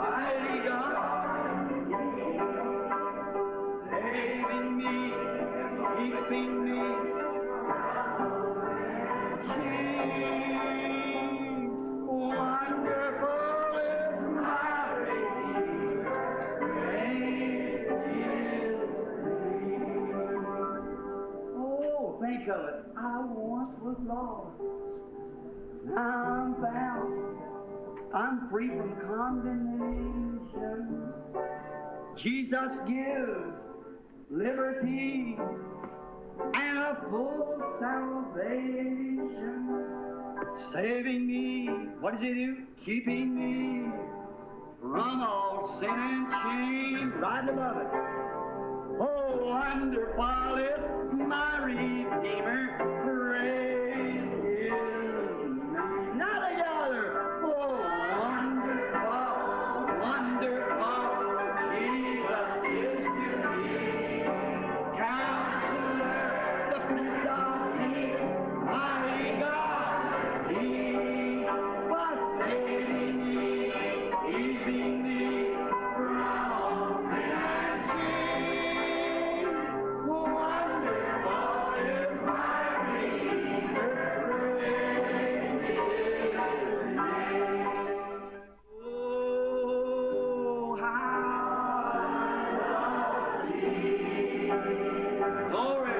mighty God, saving me, keeping me, King, wonderful is my Redeemer, great is He. Oh, think of it. I once was lost. Now I'm found. I'm free from condemnation. Jesus gives liberty and a full salvation. Saving me, what does He do? Keeping me from all sin and shame. Right above it. Oh, wonderful is my Redeemer, praise His name. Now together, oh, wonderful, wonderful, Jesus is to me. Counselor, the Prince of Peace, mighty God, He was saving me, keeping me from all sin and shame. Wonderful is my Redeemer, praise His name. Oh, how glory!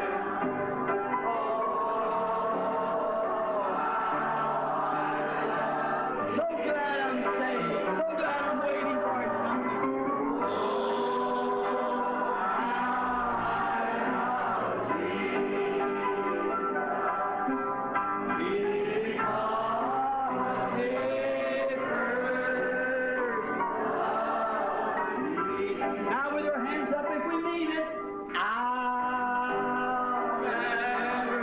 So glad I'm saved. So glad I'm waiting for it someday. Now with your hands up if we mean it. I'll never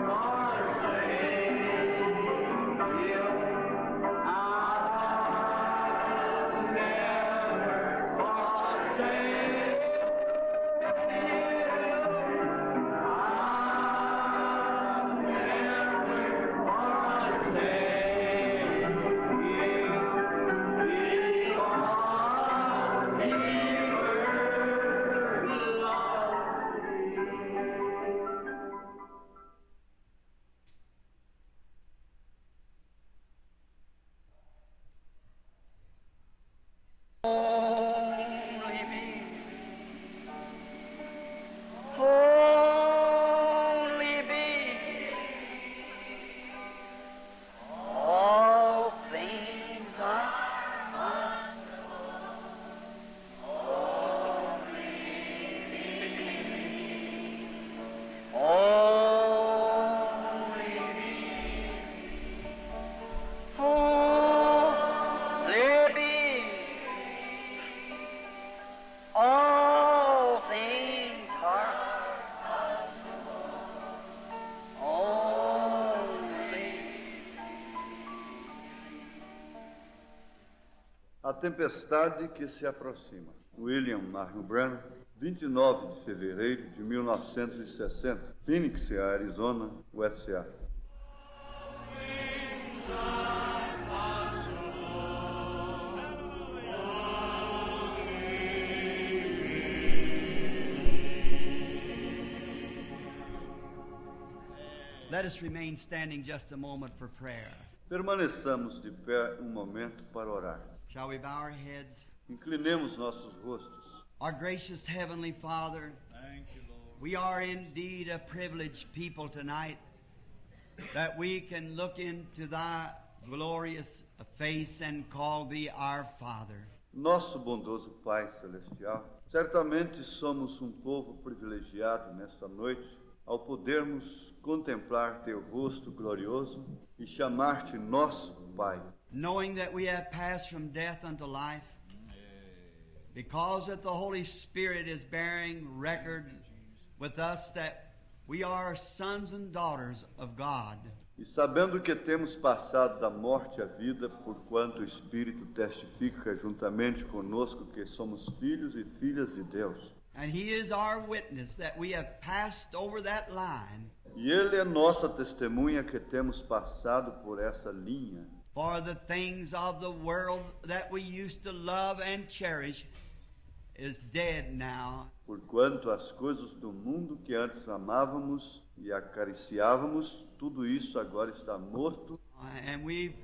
forsake you. I'll never forsake you. I'll never forsake Holy be all things are all things are A tempestade que se aproxima. William Marion Branham, 29 de fevereiro de 1960, Phoenix, Arizona, USA. Let us remain standing just a moment for prayer. Permaneçamos de pé momento para orar. Shall we bow our heads? Inclinemos nossos rostos. Our gracious Heavenly Father, we are indeed a privileged people tonight that we can look into Thy glorious face and call Thee our Father. Nosso bondoso Pai Celestial, certamente somos povo privilegiado nesta noite ao podermos contemplar Teu rosto glorioso e chamar-te nosso Pai. Knowing that we have passed from death unto life, because that the Holy Spirit is bearing record with us that we are sons and daughters of God. E sabendo que temos passado da morte à vida, porquanto o Espírito testifica juntamente conosco que somos filhos e filhas de Deus. And He is our witness that we have passed over that line. E Ele é nossa testemunha que temos passado por essa linha. For the things of the world that we used to love and cherish is dead now. Porquanto as coisas do mundo que antes amávamos e acariciávamos, tudo isso agora está morto. And we've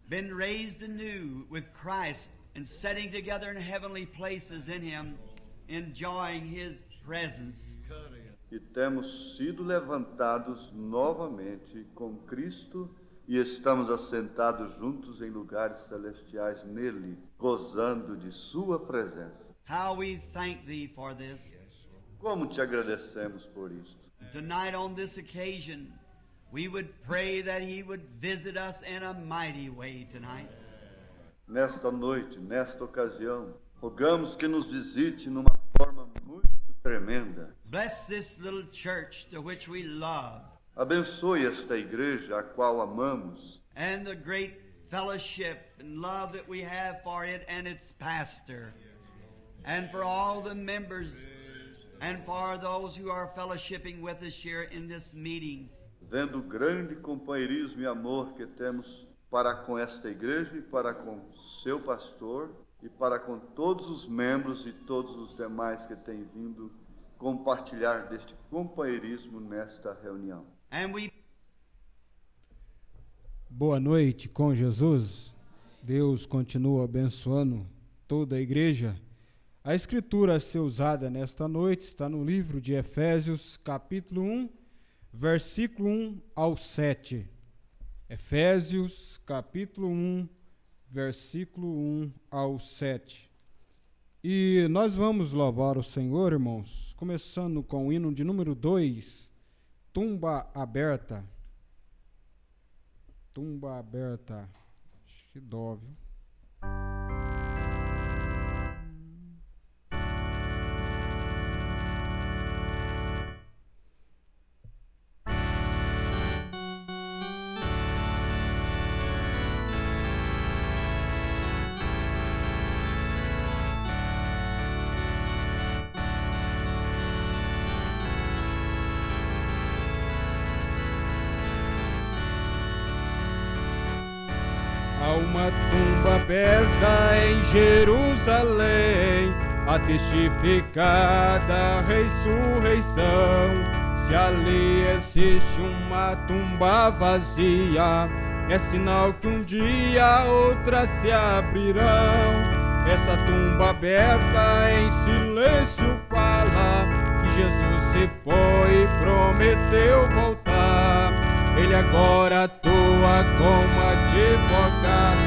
been raised anew with Christ and sitting together in heavenly places in Him, enjoying His presence. E temos sido levantados novamente com Cristo e estamos assentados juntos em lugares celestiais nele, gozando de sua presença. How we thank Thee for this. Como te agradecemos por isto. Tonight on this occasion, we would pray that He would visit us in a mighty way tonight. Nesta noite, nesta ocasião, rogamos que nos visite numa forma muito tremenda. Bless this little church to which we love, Abençoe esta igreja a qual amamos and the great fellowship and love that we have for it and its pastor, and for all the members, and for those who are fellowshipping with us here in this meeting. vendo o grande companheirismo e amor que temos para com esta igreja e para com seu pastor e para com todos os membros e todos os demais que têm vindo compartilhar deste companheirismo nesta reunião. And we Boa noite com Jesus. Deus continua abençoando toda a igreja. A escritura a ser usada nesta noite está no livro de Efésios, capítulo 1, versículo 1 ao 7. Efésios, capítulo 1, versículo 1 ao 7. E nós vamos louvar o Senhor, irmãos, começando com o hino de número 2, Tumba Aberta. Tumba Aberta. Acho que dó, viu? Há uma tumba aberta em Jerusalém, a testificar da ressurreição. Se ali existe uma tumba vazia, é sinal que um dia outras se abrirão. Essa tumba aberta em silêncio fala que Jesus se foi e prometeu voltar. Ele agora atua como advogado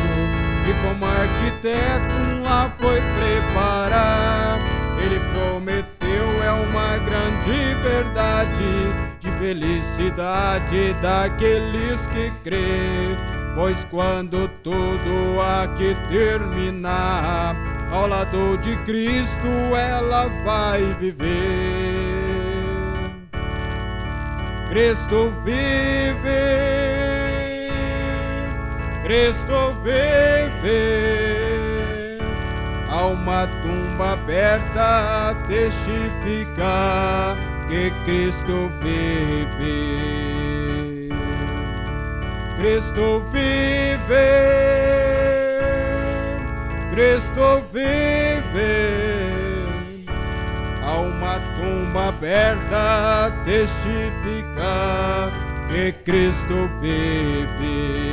e como arquiteto lá foi preparar. Ele prometeu, é uma grande verdade, de felicidade daqueles que crê. Pois quando tudo aqui terminar, ao lado de Cristo ela vai viver. Cristo vive, Cristo vive. Há uma tumba aberta a testificar que Cristo vive. Cristo vive, Cristo vive. Há uma tumba aberta a testificar que Cristo vive.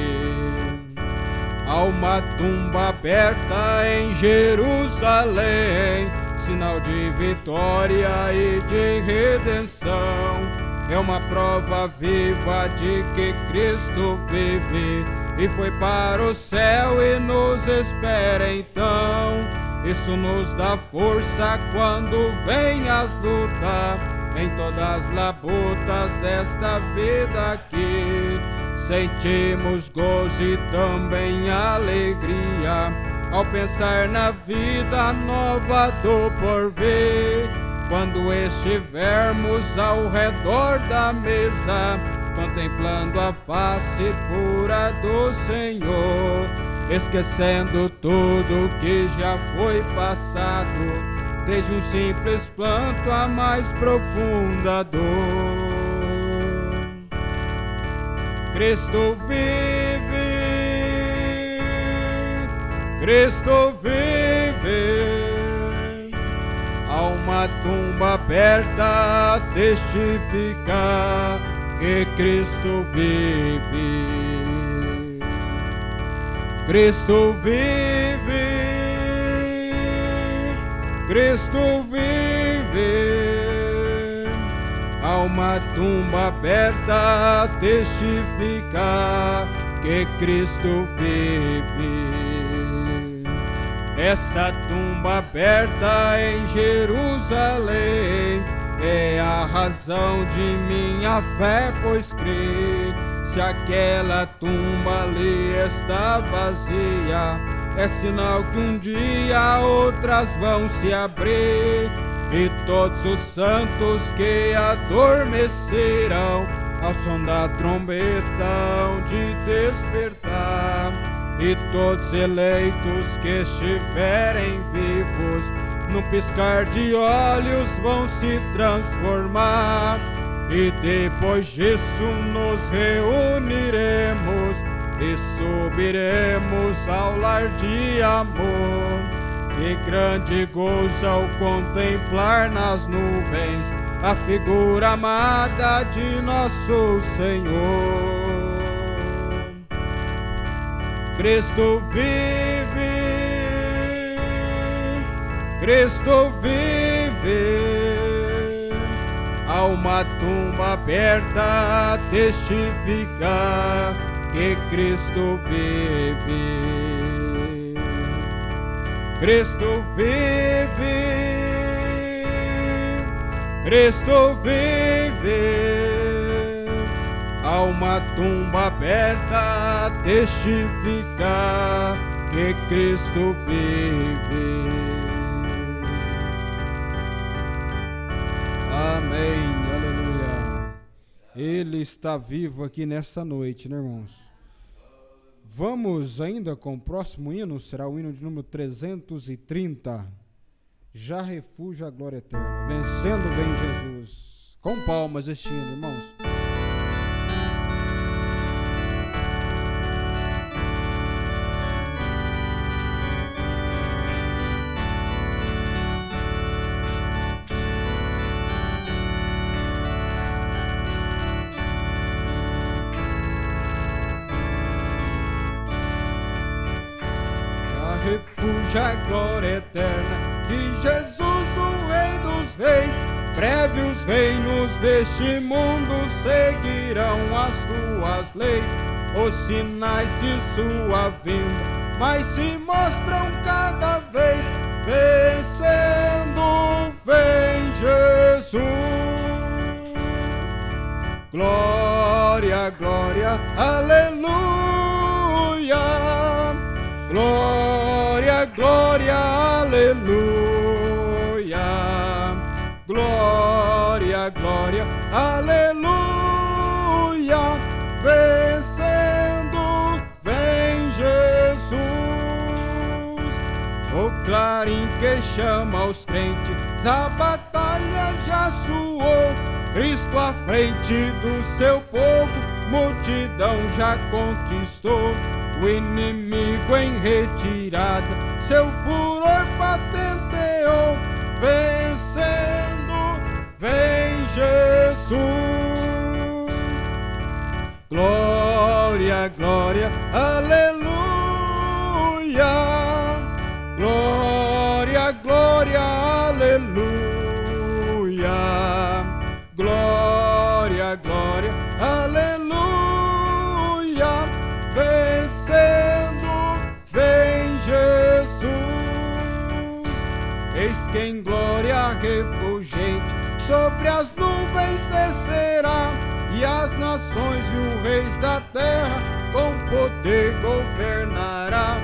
Há uma tumba aberta em Jerusalém, sinal de vitória e de redenção. É uma prova viva de que Cristo vive e foi para o céu e nos espera então. Isso nos dá força quando vem as lutas, em todas as labutas desta vida aqui. Sentimos gozo e também alegria ao pensar na vida nova do porvir. Quando estivermos ao redor da mesa, contemplando a face pura do Senhor, esquecendo tudo que já foi passado, desde um simples planto à mais profunda dor. Cristo vive, Cristo vive. Há uma tumba aberta, testifica que Cristo vive. Cristo vive. Cristo vive. Há uma tumba aberta, testifica que Cristo vive. Essa tumba aberta em Jerusalém é a razão de minha fé, pois creio. Se aquela tumba ali está vazia, é sinal que um dia outras vão se abrir, e todos os santos que adormecerão ao som da trombeta hão de despertar, e todos eleitos que estiverem vivos no piscar de olhos vão se transformar, e depois disso nos reuniremos e subiremos ao lar de amor. Que grande gozo ao contemplar nas nuvens a figura amada de nosso Senhor. Cristo vive, Cristo vive. Há uma tumba aberta, testifica que Cristo vive. Cristo vive, Cristo vive. Há uma tumba aberta, testifica que Cristo vive. Amém, aleluia. Ele está vivo aqui nessa noite, né, irmãos? Vamos ainda com o próximo hino, será o hino de número 330. Já refúgio a glória eterna, vencendo vem Jesus. Com palmas este hino, irmãos. Refúgio a glória eterna de Jesus, o Rei dos Reis. Breve os reinos deste mundo seguirão as tuas leis. Os sinais de sua vinda mas se mostram cada vez. Vencendo vem Jesus. Glória, glória, aleluia. Glória, glória, aleluia. Glória, glória, aleluia. Vencendo vem Jesus. O clarim que chama os crentes, a batalha já soou. Cristo à frente do seu povo, multidão já conquistou. O inimigo em retirada, seu furor patenteou. Vencendo, vem Jesus. Glória, glória, aleluia. Glória, glória, aleluia. Glória, glória, aleluia. Vencendo, vem Jesus. Eis que em glória refulgente sobre as nuvens descerá, e as nações e os reis da terra com poder governará.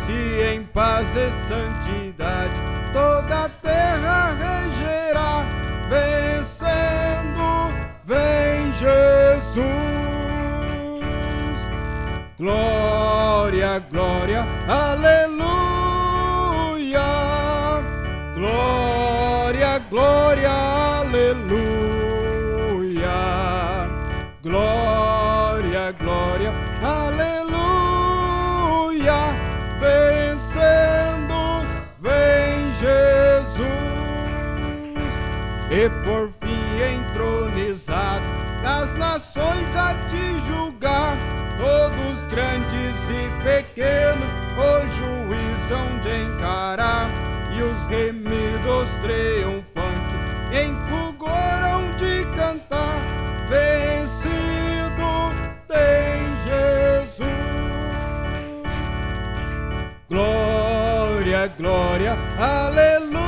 Se em paz e santidade toda a terra regerá. Vencendo, vem Jesus. Glória, glória, aleluia. Glória, glória, aleluia. Glória, glória, aleluia. Vencer. glória, glória, aleluia.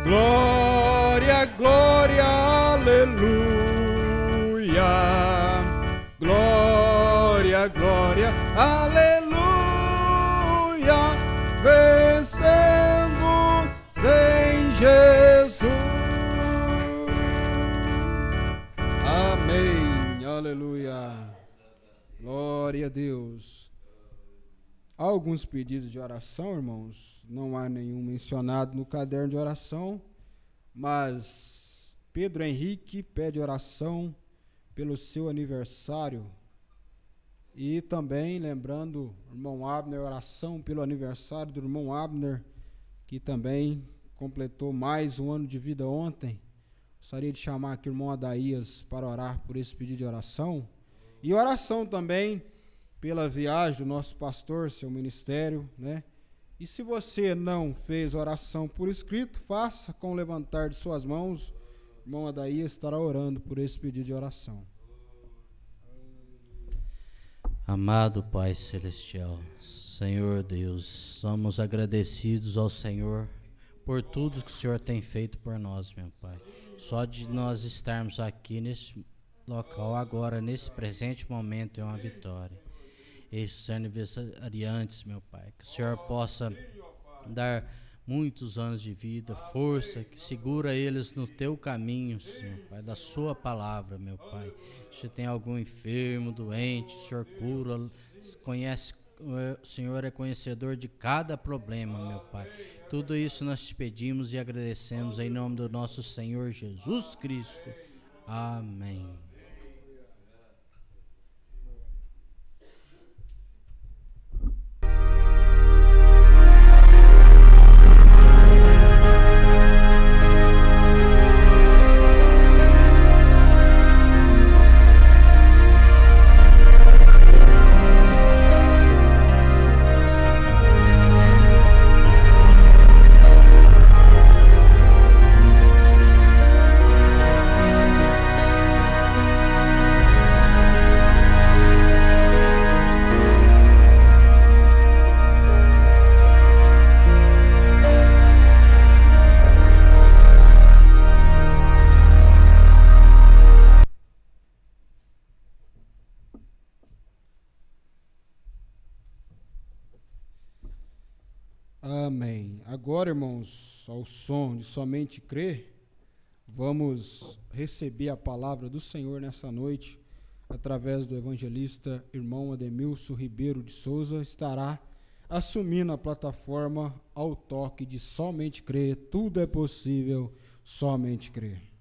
Glória, glória, aleluia. Glória, glória, aleluia. Vencendo, vem Jesus. Amém, aleluia. Glória a Deus. Há alguns pedidos de oração, irmãos. Não há nenhum mencionado no caderno de oração, mas Pedro Henrique pede oração pelo seu aniversário. E também, lembrando, irmão Abner, oração pelo aniversário do irmão Abner, que também completou mais um ano de vida ontem. Gostaria de chamar aqui o irmão Adaías para orar por esse pedido de oração. E oração também pela viagem do nosso pastor, seu ministério, né? E se você não fez oração por escrito, faça com o levantar de suas mãos. O irmão Adaías estará orando por esse pedido de oração. Amado Pai Celestial, Senhor Deus, somos agradecidos ao Senhor por tudo que o Senhor tem feito por nós, meu Pai. Só de nós estarmos aqui nesse local agora, nesse presente momento, é uma vitória. Esses aniversariantes, meu Pai, que o Senhor possa dar muitos anos de vida, força, que segura eles no teu caminho, Senhor Pai, da sua palavra, meu Pai. Se tem algum enfermo, doente, o Senhor cura, conhece, o Senhor é conhecedor de cada problema, meu Pai. Tudo isso nós te pedimos e agradecemos em nome do nosso Senhor Jesus Cristo. Amém. Amém. Agora, irmãos, ao som de somente crer, vamos receber a palavra do Senhor nessa noite, através do evangelista irmão Ademilson Ribeiro de Souza, estará assumindo a plataforma ao toque de somente crer. Tudo é possível, somente crer.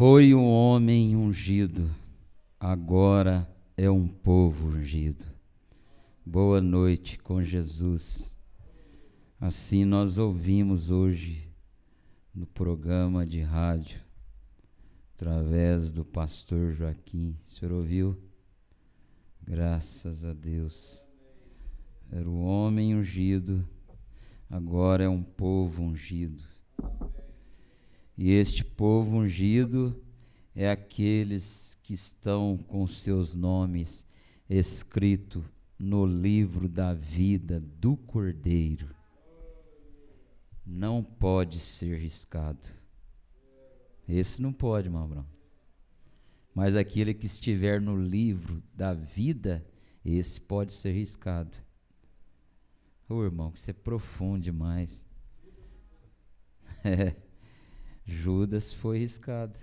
Foi um homem ungido, agora é um povo ungido. Boa noite com Jesus. Assim nós ouvimos hoje no programa de rádio, através do pastor Joaquim. O senhor ouviu? Graças a Deus. Era o homem ungido, agora é um povo ungido. E este povo ungido é aqueles que estão com seus nomes escritos no livro da vida do Cordeiro. Não pode ser riscado. Esse não pode, irmão Abraão. Mas aquele que estiver no livro da vida, esse pode ser riscado. Ô irmão, que isso é profundo demais. Judas foi riscado.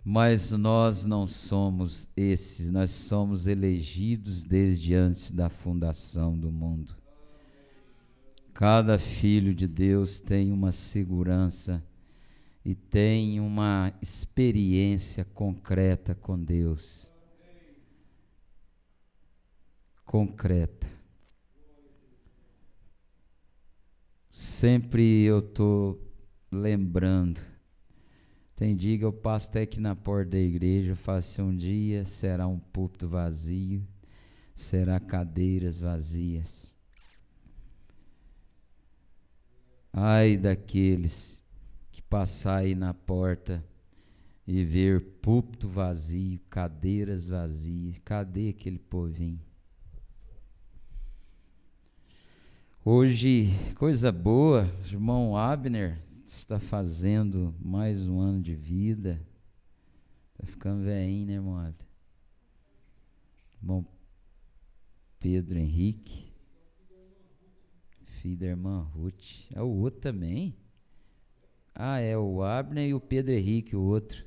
Mas nós não somos esses, nós somos elegidos desde antes da fundação do mundo. Cada filho de Deus tem uma segurança e tem uma experiência concreta com Deus. Concreta. Sempre eu estou lembrando. Tem dia que eu passo até aqui na porta da igreja, eu falo assim, um dia será um púlpito vazio, será cadeiras vazias. Ai daqueles que passar aí na porta e ver púlpito vazio, cadeiras vazias. Cadê aquele povinho? Hoje, coisa boa, irmão Abner está fazendo mais um ano de vida. Está ficando velhinho, né, irmão Abner? Irmão Pedro Henrique, filho da irmã Ruth. É o outro também? Ah, é o Abner e o Pedro Henrique, o outro.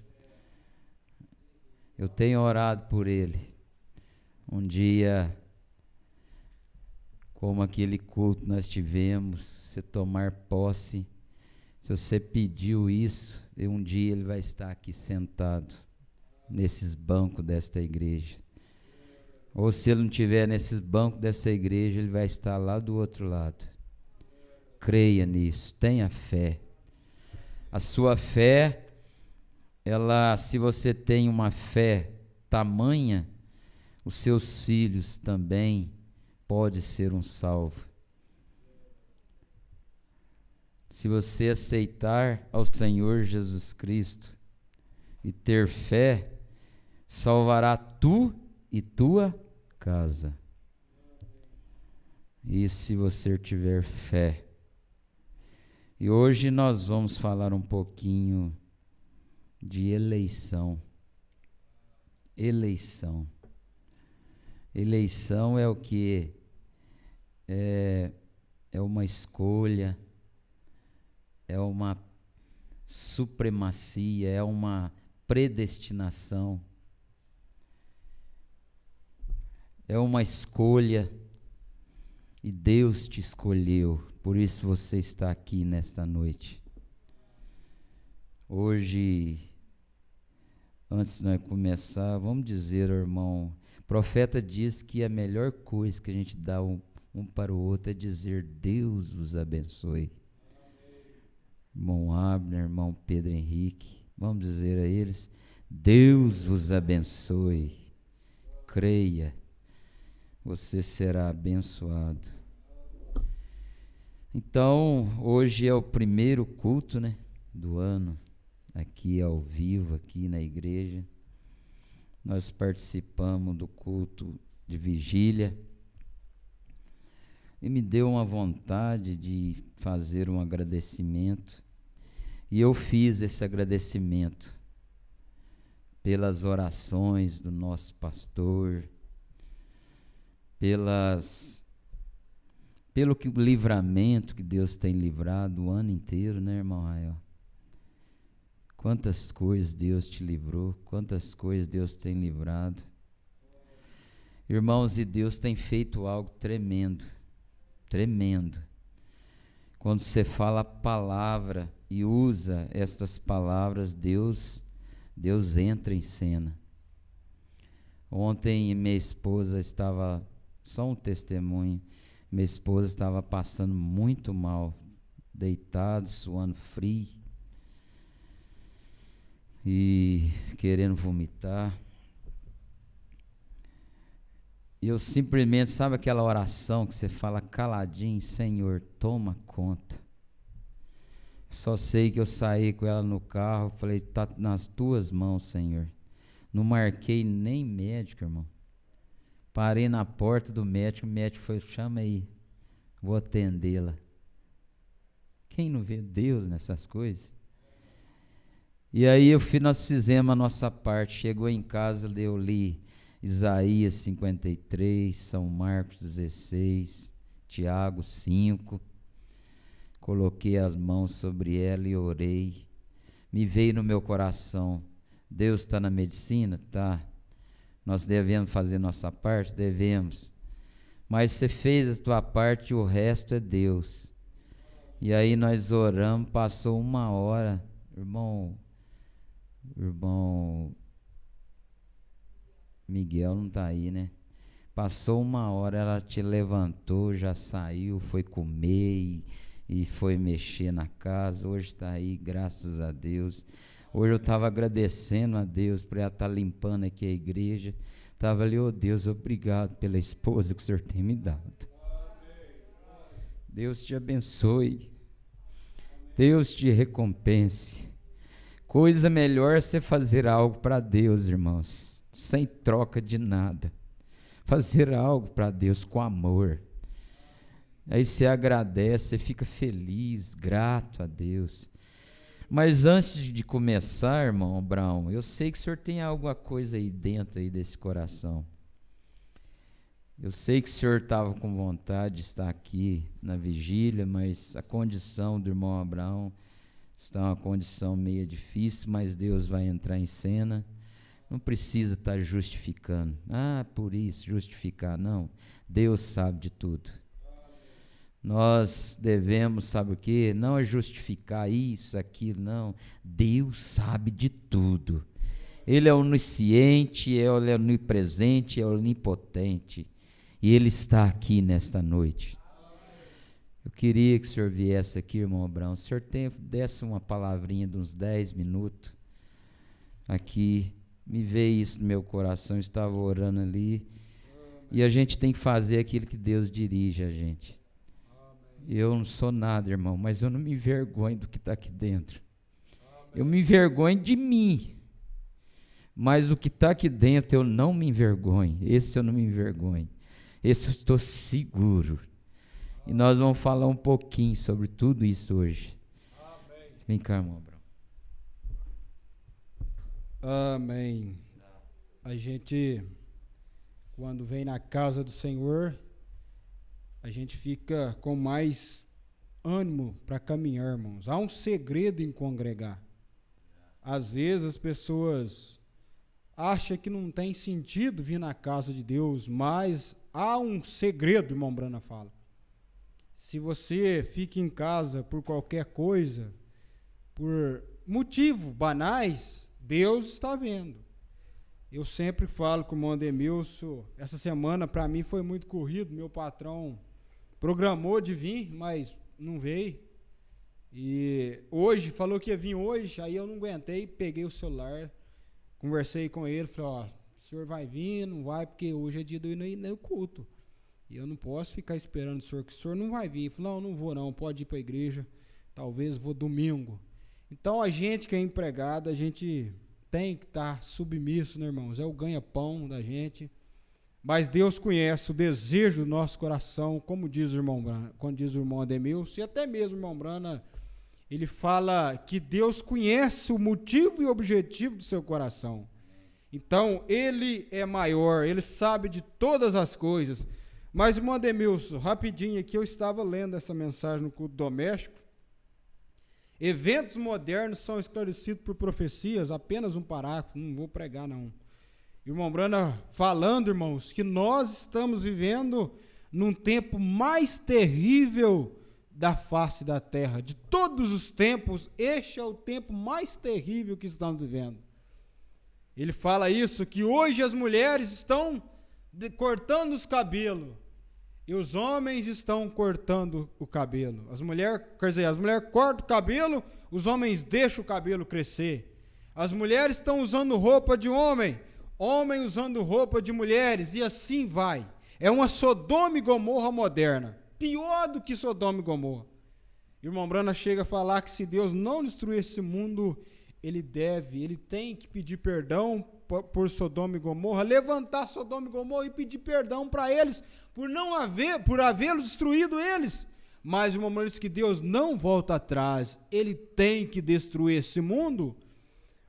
Eu tenho orado por ele. Um dia, como aquele culto nós tivemos, você tomar posse, se você pediu isso, um dia ele vai estar aqui sentado, nesses bancos desta igreja. Ou se ele não estiver nesses bancos dessa igreja, ele vai estar lá do outro lado. Creia nisso, tenha fé. A sua fé, se você tem uma fé tamanha, os seus filhos também podem ser um salvo. Se você aceitar ao Senhor Jesus Cristo e ter fé, salvará tu e tua casa. E se você tiver fé. E hoje nós vamos falar um pouquinho de eleição. Eleição. Eleição é o que? É uma escolha, é uma supremacia, é uma predestinação, é uma escolha, e Deus te escolheu, por isso você está aqui nesta noite. Hoje, antes de nós começar, vamos dizer, irmão, o profeta diz que a melhor coisa que a gente dá um para o outro é dizer, Deus vos abençoe. Irmão Abner, irmão Pedro Henrique, vamos dizer a eles, Deus vos abençoe. Creia, você será abençoado. Então, hoje é o primeiro culto, né, do ano, aqui ao vivo, aqui na igreja. Nós participamos do culto de vigília e me deu uma vontade de fazer um agradecimento, e eu fiz esse agradecimento pelas orações do nosso pastor, pelo livramento que Deus tem livrado o ano inteiro, né, irmão Rael? Quantas coisas Deus te livrou, quantas coisas Deus tem livrado. Irmãos, e Deus tem feito algo tremendo, tremendo. Quando você fala a palavra e usa estas palavras, Deus entra em cena. Ontem minha esposa estava, só um testemunho, minha esposa estava passando muito mal, deitada, suando frio e querendo vomitar. E eu simplesmente, sabe aquela oração que você fala caladinho, Senhor, toma conta. Só sei que eu saí com ela no carro, falei, tá nas tuas mãos, Senhor. Não marquei nem médico, irmão. Parei na porta do médico, o médico falou, chama aí, vou atendê-la. Quem não vê Deus nessas coisas? E aí nós fizemos a nossa parte. Chegou em casa, eu li Isaías 53, São Marcos 16, Tiago 5. Coloquei as mãos sobre ela e orei. Me veio no meu coração, Deus está na medicina? Tá. Nós devemos fazer nossa parte? Devemos. Mas você fez a tua parte e o resto é Deus. E aí nós oramos, passou 1 hora, irmão Miguel não está aí, né? Passou 1 hora, ela te levantou, já saiu, foi comer e foi mexer na casa. Hoje está aí, graças a Deus. Hoje eu estava agradecendo a Deus por ela estar limpando aqui a igreja. Estava ali, Deus, obrigado pela esposa que o Senhor tem me dado. Deus te abençoe. Deus te recompense. Coisa melhor é você fazer algo para Deus, irmãos, sem troca de nada. Fazer algo para Deus com amor. Aí você agradece, você fica feliz, grato a Deus. Mas antes de começar, irmão Brown, eu sei que o senhor tem alguma coisa aí dentro aí desse coração. Eu sei que o senhor estava com vontade de estar aqui na vigília, mas a condição do irmão Abraão está uma condição meio difícil, mas Deus vai entrar em cena. Não precisa estar justificando. Por isso, justificar, não. Deus sabe de tudo. Nós devemos, sabe o quê? Não é justificar isso, aquilo, não. Deus sabe de tudo. Ele é onisciente, Ele é onipresente, é onipotente. E Ele está aqui nesta noite. Eu queria que o senhor viesse aqui, irmão Abraão. O senhor desse uma palavrinha de uns 10 minutos aqui. Me veio isso no meu coração, eu estava orando ali. E a gente tem que fazer aquilo que Deus dirige a gente. Eu não sou nada, irmão, mas eu não me envergonho do que está aqui dentro. Eu me envergonho de mim. Mas o que está aqui dentro eu não me envergonho. Esse eu não me envergonho. Esse eu estou seguro. E nós vamos falar um pouquinho sobre tudo isso hoje. Vem cá, irmão Abraão. Amém. A gente, quando vem na casa do Senhor, a gente fica com mais ânimo para caminhar, irmãos. Há um segredo em congregar. Às vezes as pessoas acham que não tem sentido vir na casa de Deus, mas há um segredo, irmão Brana fala. Se você fica em casa por qualquer coisa, por motivos banais, Deus está vendo. Eu sempre falo com o irmão Ademilson, essa semana para mim foi muito corrido, meu patrão programou de vir, mas não veio. E hoje, falou que ia vir hoje, aí eu não aguentei, peguei o celular, conversei com ele, falei, o senhor vai vir, não vai, porque hoje é dia do ir no culto. E eu não posso ficar esperando o senhor, que o senhor não vai vir. Ele falou, não vou não, pode ir para a igreja, talvez vou domingo. Então a gente que é empregado, a gente tem que estar submisso, né, irmãos? É o ganha-pão da gente. Mas Deus conhece o desejo do nosso coração, como diz o irmão Brana, quando diz o irmão Ademilson, e até mesmo o irmão Brana, ele fala que Deus conhece o motivo e o objetivo do seu coração. Então, Ele é maior, Ele sabe de todas as coisas. Mas, irmão Ademilson, rapidinho aqui, eu estava lendo essa mensagem no culto doméstico. Eventos modernos são esclarecidos por profecias, apenas um parágrafo, não vou pregar não. Irmão Brana falando, irmãos, que nós estamos vivendo num tempo mais terrível da face da terra. De todos os tempos, este é o tempo mais terrível que estamos vivendo. Ele fala isso, que hoje as mulheres estão cortando os cabelos e os homens estão cortando o cabelo. As mulheres cortam o cabelo, os homens deixam o cabelo crescer. As mulheres estão usando roupa de homem usando roupa de mulheres, e assim vai. É uma Sodoma e Gomorra moderna, pior do que Sodoma e Gomorra. Irmão Brana chega a falar que se Deus não destruir esse mundo, ele tem que pedir perdão por Sodoma e Gomorra, levantar Sodoma e Gomorra e pedir perdão para eles, por havê-los destruído eles. Mas, irmão Brana, diz que Deus não volta atrás, ele tem que destruir esse mundo.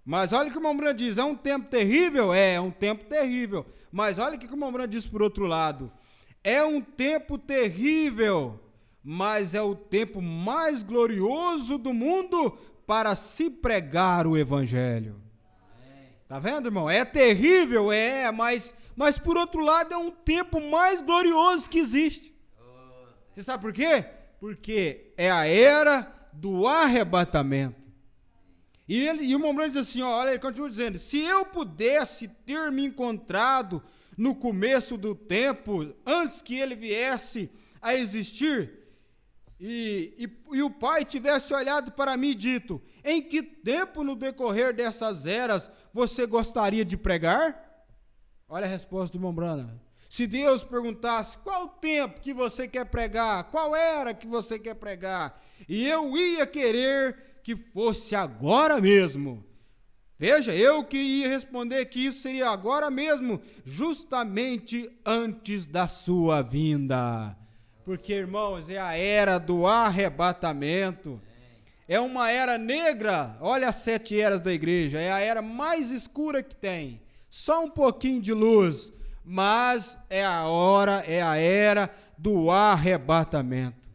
Mas olha o que o irmão Branham diz, é um tempo terrível? É um tempo terrível. Mas olha o que o irmão Branham diz por outro lado. É um tempo terrível, mas é o tempo mais glorioso do mundo para se pregar o evangelho. Tá vendo, irmão? É terrível, mas por outro lado é um tempo mais glorioso que existe. Você sabe por quê? Porque é a era do arrebatamento. E o irmão Branham diz assim, olha, ele continua dizendo, se eu pudesse ter me encontrado no começo do tempo, antes que ele viesse a existir, e o Pai tivesse olhado para mim e dito, em que tempo no decorrer dessas eras você gostaria de pregar? Olha a resposta do irmão Branham. Se Deus perguntasse, qual o tempo que você quer pregar? Qual era que você quer pregar? E eu ia querer que fosse agora mesmo. Veja, eu que ia responder que isso seria agora mesmo, justamente antes da sua vinda. Porque, irmãos, é a era do arrebatamento. É uma era negra. Olha as 7 eras da igreja. É a era mais escura que tem. Só um pouquinho de luz. Mas é a era do arrebatamento.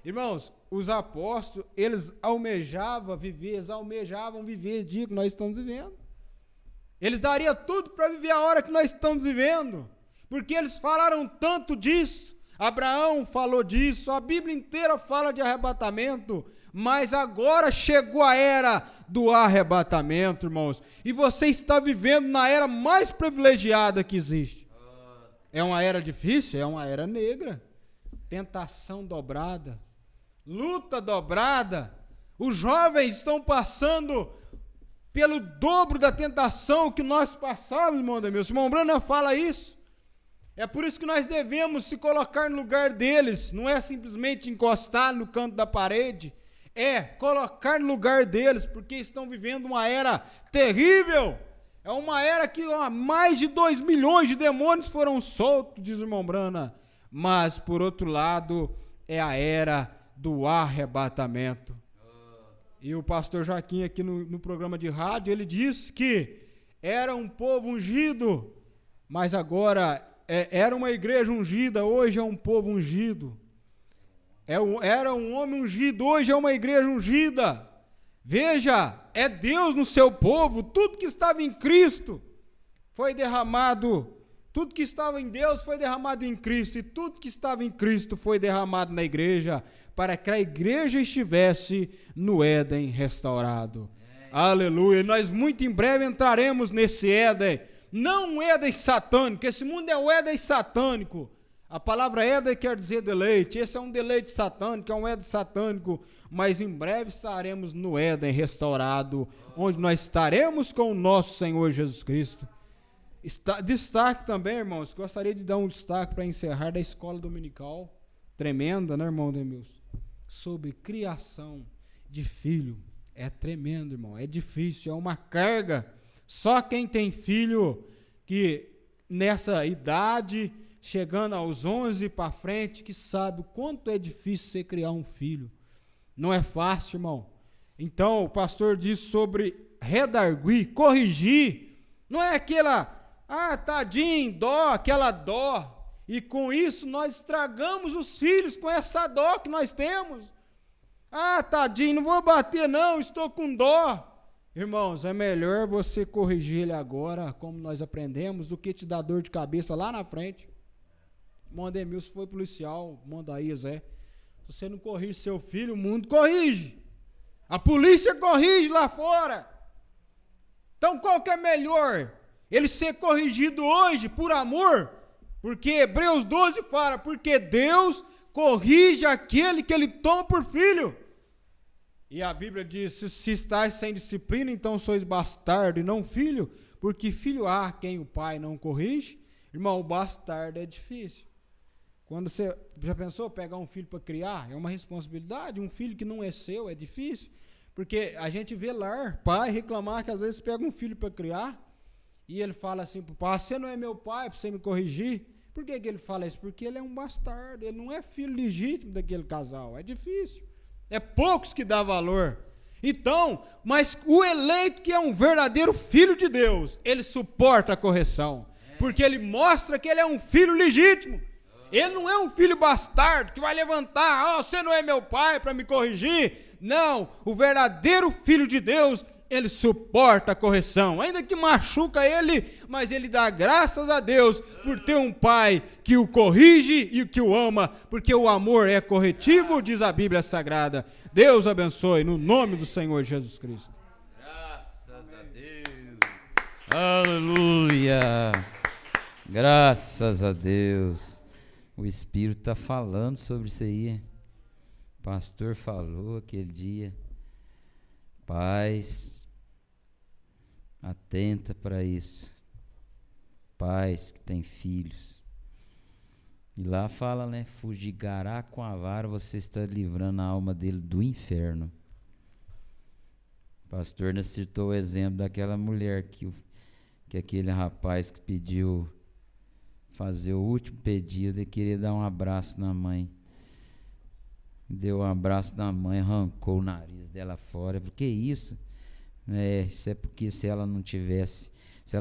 Irmãos, os apóstolos, eles almejavam viver o dia que nós estamos vivendo. Eles dariam tudo para viver a hora que nós estamos vivendo, porque eles falaram tanto disso. Abraão falou disso, a Bíblia inteira fala de arrebatamento, mas agora chegou a era do arrebatamento, irmãos, e você está vivendo na era mais privilegiada que existe. É uma era difícil? É uma era negra, tentação dobrada, luta dobrada. Os jovens estão passando pelo dobro da tentação que nós passamos, irmão Deus. O irmão Branham fala isso. É por isso que nós devemos se colocar no lugar deles. Não é simplesmente encostar no canto da parede. É colocar no lugar deles, porque estão vivendo uma era terrível. É uma era que mais de 2 milhões de demônios foram soltos, diz o irmão Branham. Mas, por outro lado, é a era do arrebatamento. E o pastor Joaquim aqui no programa de rádio, ele disse que era um povo ungido, mas agora era uma igreja ungida, hoje é um povo ungido. Era um homem ungido, hoje é uma igreja ungida. Veja, é Deus no seu povo, tudo que estava em Cristo foi derramado, tudo que estava em Deus foi derramado em Cristo, e tudo que estava em Cristo foi derramado na igreja, para que a igreja estivesse no Éden restaurado. Aleluia. Nós muito em breve entraremos nesse Éden, não um Éden satânico, esse mundo é o Éden satânico. A palavra Éden quer dizer deleite, esse é um deleite satânico, é um Éden satânico, mas em breve estaremos no Éden restaurado, onde nós estaremos com o nosso Senhor Jesus Cristo. Destaque também, irmãos, gostaria de dar um destaque para encerrar da escola dominical, tremenda, né, irmão Demilson? Sobre criação de filho, é tremendo, irmão, é difícil, é uma carga. Só quem tem filho que nessa idade, chegando aos 11 para frente, que sabe o quanto é difícil você criar um filho. Não é fácil, irmão. Então, o pastor diz sobre redarguir, corrigir. Não é aquela, tadinho, dó, aquela dó. E com isso nós estragamos os filhos, com essa dó que nós temos. Tadinho, não vou bater não, estou com dó. Irmãos, é melhor você corrigir ele agora, como nós aprendemos, do que te dar dor de cabeça lá na frente. Mondemilson foi policial, Mondaías é. Se você não corrige seu filho, o mundo corrige. A polícia corrige lá fora. Então qual que é melhor? Ele ser corrigido hoje por amor? Porque Hebreus 12 fala, porque Deus corrige aquele que ele toma por filho. E a Bíblia diz, se estáis sem disciplina, então sois bastardo e não filho, porque filho há quem o pai não corrige. Irmão, o bastardo é difícil. Quando você já pensou pegar um filho para criar, é uma responsabilidade. Um filho que não é seu é difícil, porque a gente vê lá pai reclamar que às vezes pega um filho para criar e ele fala assim para o pai, você não é meu pai para você me corrigir. Por que ele fala isso? Porque ele é um bastardo, ele não é filho legítimo daquele casal, é difícil. É poucos que dá valor. Então, mas o eleito que é um verdadeiro filho de Deus, ele suporta a correção, porque ele mostra que ele é um filho legítimo. Ele não é um filho bastardo que vai levantar, você não é meu pai para me corrigir. Não, o verdadeiro filho de Deus, ele suporta a correção, ainda que machuca ele, mas ele dá graças a Deus por ter um pai que o corrige e que o ama, porque o amor é corretivo, diz a Bíblia Sagrada. Deus abençoe, no nome do Senhor Jesus Cristo. Graças a Deus. Aleluia. Graças a Deus. O Espírito está falando sobre isso aí. O pastor falou aquele dia. Pais, atenta para isso. Pais que têm filhos. E lá fala, né? Fugigará com a vara, você está livrando a alma dele do inferno. O pastor nos citou o exemplo daquela mulher que aquele rapaz que pediu fazer o último pedido e queria dar um abraço na mãe. Deu um abraço na mãe, arrancou o nariz dela fora. Por que isso? Isso é porque se ela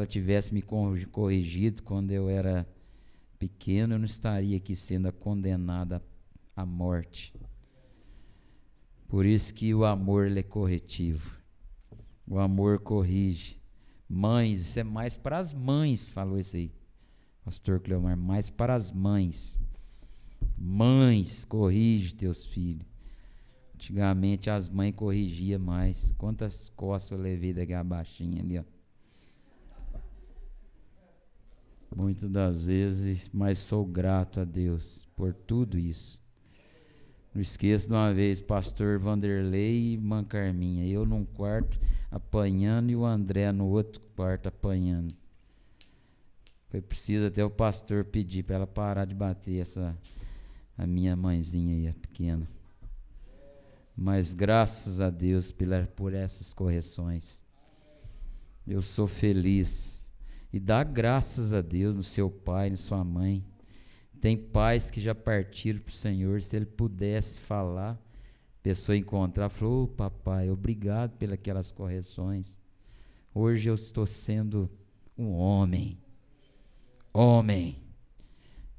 tivesse me corrigido quando eu era pequeno, eu não estaria aqui sendo condenada à morte. Por isso que o amor ele é corretivo. O amor corrige. Mães, isso é mais para as mães, falou isso aí. Pastor Cleomar, mais para as mães. Mães, corrige teus filhos. Antigamente as mães corrigiam mais. Quantas costas eu levei daquela baixinha ali, ó. Muitas das vezes, mas sou grato a Deus por tudo isso. Não esqueço de uma vez, pastor Vanderlei e mãe Carminha, eu num quarto apanhando e o André no outro quarto apanhando. Foi preciso até o pastor pedir para ela parar de bater a minha mãezinha aí, a pequena. Mas graças a Deus por essas correções. Eu sou feliz. E dá graças a Deus no seu pai, na sua mãe. Tem pais que já partiram para o Senhor. Se ele pudesse falar, a pessoa encontrar, falou: papai, obrigado pelas correções. Hoje eu estou sendo um homem. Homem.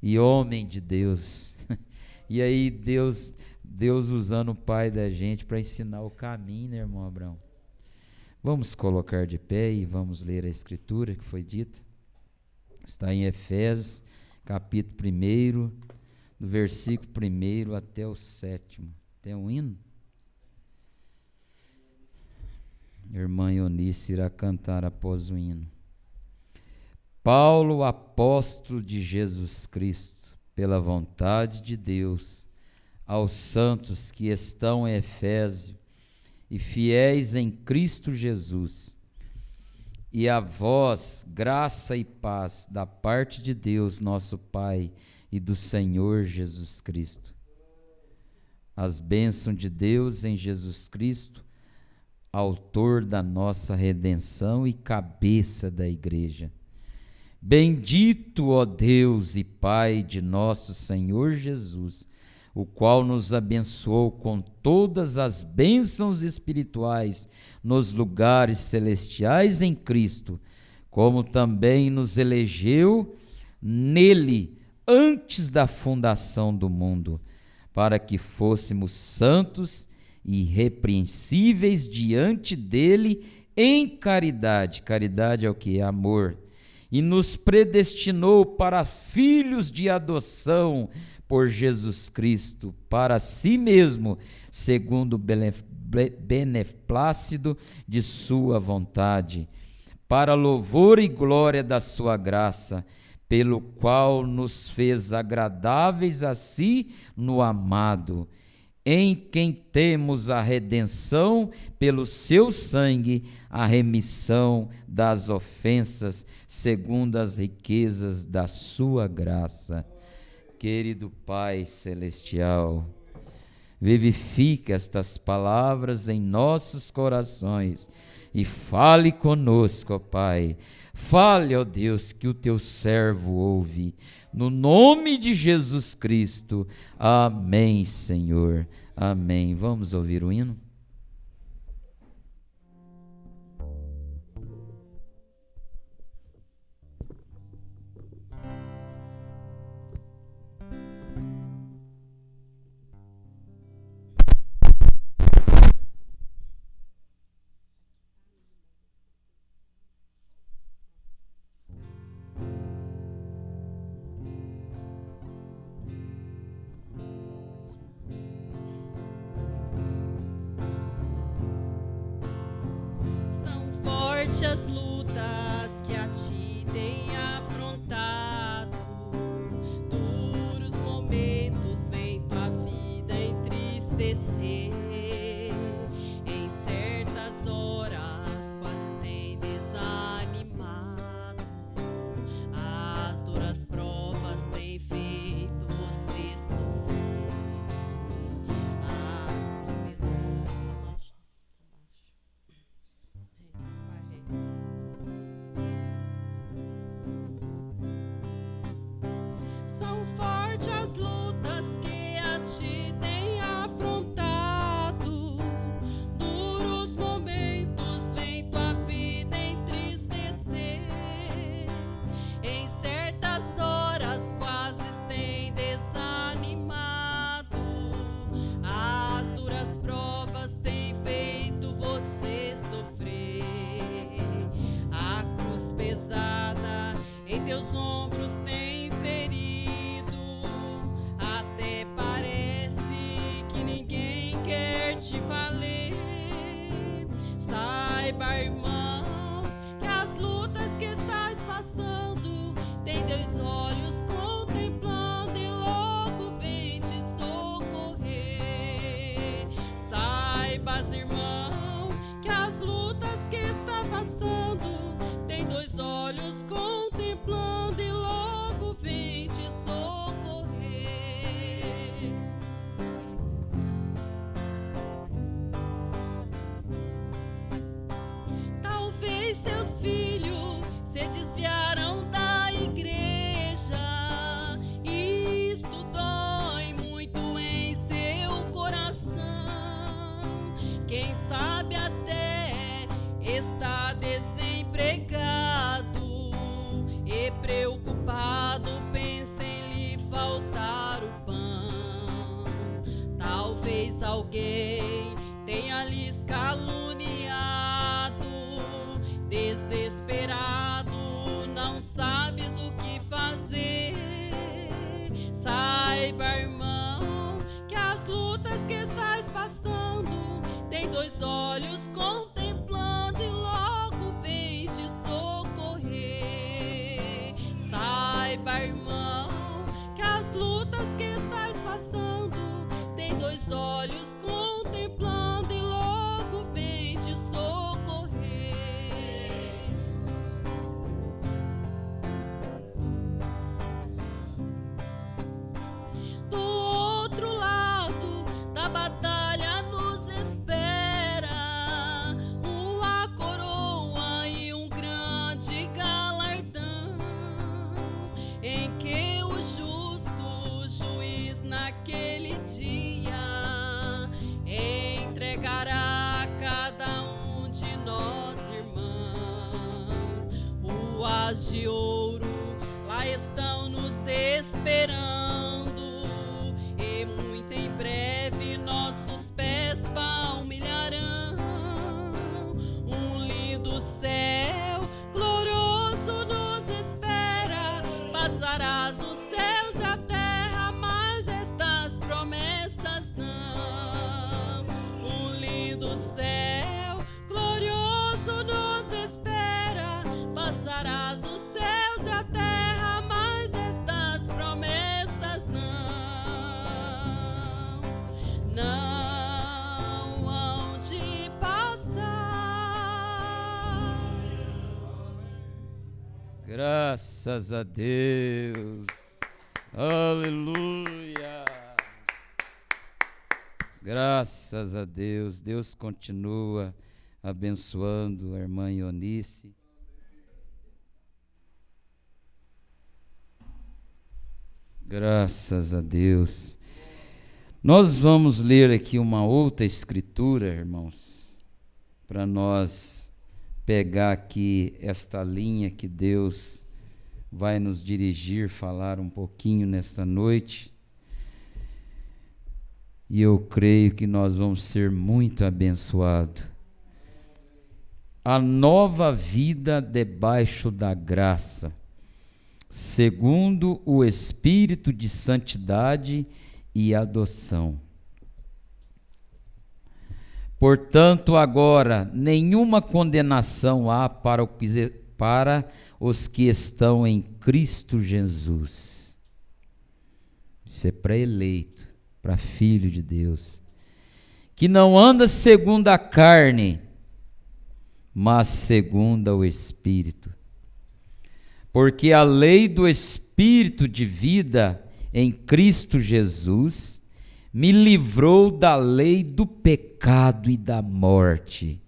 E homem de Deus. E aí Deus usando o pai da gente para ensinar o caminho, né, irmão Abraão? Vamos colocar de pé e vamos ler a escritura que foi dita. Está em Efésios, capítulo 1, do versículo 1 até o 7. Tem um hino? A irmã Eunice irá cantar após o hino. Paulo, apóstolo de Jesus Cristo, pela vontade de Deus, aos santos que estão em Efésio e fiéis em Cristo Jesus, e a vós graça e paz da parte de Deus nosso Pai e do Senhor Jesus Cristo. As bênçãos de Deus em Jesus Cristo, autor da nossa redenção e cabeça da igreja. Bendito, ó Deus e Pai de nosso Senhor Jesus, o qual nos abençoou com todas as bênçãos espirituais nos lugares celestiais em Cristo, como também nos elegeu nele antes da fundação do mundo, para que fôssemos santos e irrepreensíveis diante dele em caridade. Caridade é o que? É amor. E nos predestinou para filhos de adoção por Jesus Cristo, para si mesmo, segundo o beneplácito de sua vontade, para louvor e glória da sua graça, pelo qual nos fez agradáveis a si no amado, em quem temos a redenção pelo seu sangue, a remissão das ofensas, segundo as riquezas da sua graça. Querido Pai Celestial, vivifique estas palavras em nossos corações e fale conosco, ó Pai. Fale, ó Deus, que o teu servo ouve. No nome de Jesus Cristo. Amém, Senhor. Amém. Vamos ouvir o hino? forte as lutas que a ti tem afrontado, duros momentos vem tua vida entristecer. Em certas horas quase tem desanimado, as duras provas têm feito você sofrer. A cruz pesada. São fortes as lutas que a ti tem afrontado, duros momentos vem tua vida entristecer. Em certas horas quase tem desanimado, as duras provas têm feito você sofrer. A cruz pesada em teus ombros tem ferido, até parece que ninguém quer te valer. Saiba, irmãos, que as lutas que estás passando tem dois olhos contemplando e logo vem te socorrer. Saibas, irmão, que as lutas que está passando tem dois olhos contemplando e logo vem te socorrer. Talvez seus filhos se desviaram da igreja, isto dói muito em seu coração. Quem sabe até está desempregado e preocupado, pensa em lhe faltar o pão. Talvez alguém tenha lhes caluniado, desesperado, não sabes o que fazer. Saiba, irmão, que as lutas que estás passando tem dois olhos contemplando e logo vem te socorrer. Saiba, irmão, que as lutas que estás passando tem dois olhos contemplando e logo vem te socorrer. Do outro lado da batalha nos espera uma coroa e um grande galardão, em que o justo juiz naquele dia entregará a cada um de nós, irmãos, ruas de ouro lá estão nos esperando, e muito em breve nossos pés palmilharão. Um lindo céu glorioso nos espera, passarás os céus e a terra, mas estas promessas não. Um lindo céu glorioso nos espera, passarás os céus e a terra, mas estas promessas não hão de passar. Graças a Deus. Aleluia. Graças a Deus. Deus continua abençoando a irmã Ionice. Graças a Deus. Nós vamos ler aqui uma outra escritura, irmãos, para nós pegar aqui esta linha que Deus vai nos dirigir, falar um pouquinho nesta noite. E eu creio que nós vamos ser muito abençoados. A nova vida debaixo da graça, segundo o Espírito de santidade e adoção. Portanto, agora, nenhuma condenação há para os que estão em Cristo Jesus. Isso é para eleito, para filho de Deus, que não anda segundo a carne, mas segundo o Espírito. Porque a lei do Espírito de vida em Cristo Jesus me livrou da lei do pecado e da morte.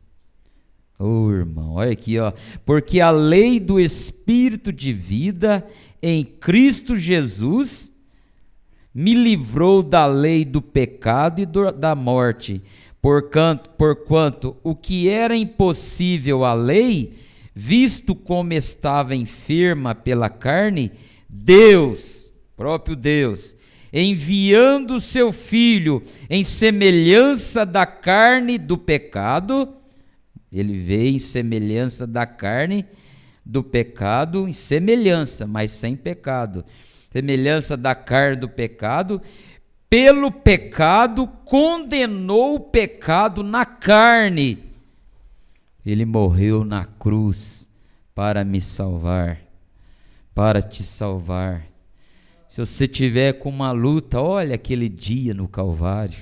Oh, irmão, olha aqui, ó. Porque a lei do Espírito de vida em Cristo Jesus me livrou da lei do pecado e da morte. Porquanto o que era impossível à lei, visto como estava enferma pela carne, Deus, próprio Deus, enviando o seu Filho em semelhança da carne do pecado, ele veio em semelhança da carne do pecado, em semelhança, mas sem pecado, semelhança da carne do pecado, pelo pecado condenou o pecado na carne. Ele morreu na cruz para me salvar, para te salvar. Se você tiver com uma luta, olha aquele dia no Calvário.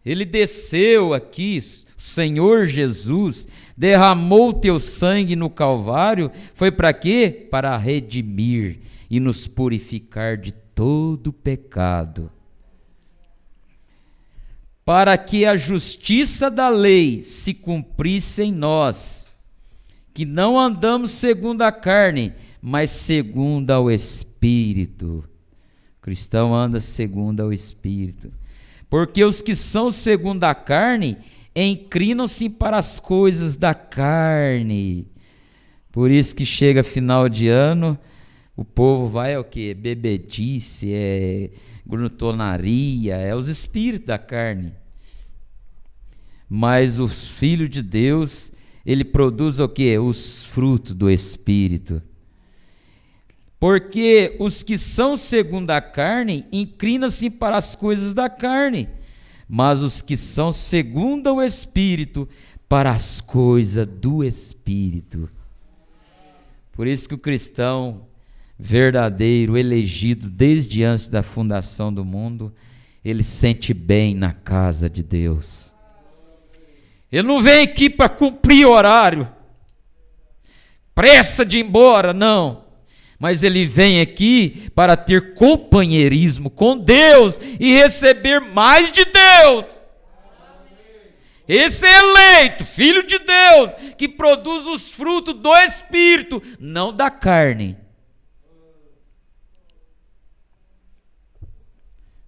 Ele desceu aqui, o Senhor Jesus derramou o teu sangue no Calvário, foi para quê? Para redimir e nos purificar de todo pecado. Para que a justiça da lei se cumprisse em nós, que não andamos segundo a carne, mas segundo ao Espírito. O cristão anda segundo ao Espírito. Porque os que são segundo a carne, inclinam-se para as coisas da carne. Por isso que chega final de ano, o povo vai ao quê? Bebedice, glutonaria, os espíritos da carne. Mas o Filho de Deus, ele produz o quê? Os frutos do Espírito. Porque os que são segundo a carne, inclinam-se para as coisas da carne, mas os que são segundo o Espírito, para as coisas do Espírito. Por isso que o cristão verdadeiro, elegido desde antes da fundação do mundo, ele sente bem na casa de Deus. Ele não vem aqui para cumprir horário, pressa de ir embora, não. Mas ele vem aqui para ter companheirismo com Deus e receber mais de Deus. Esse é eleito, filho de Deus, que produz os frutos do Espírito, não da carne.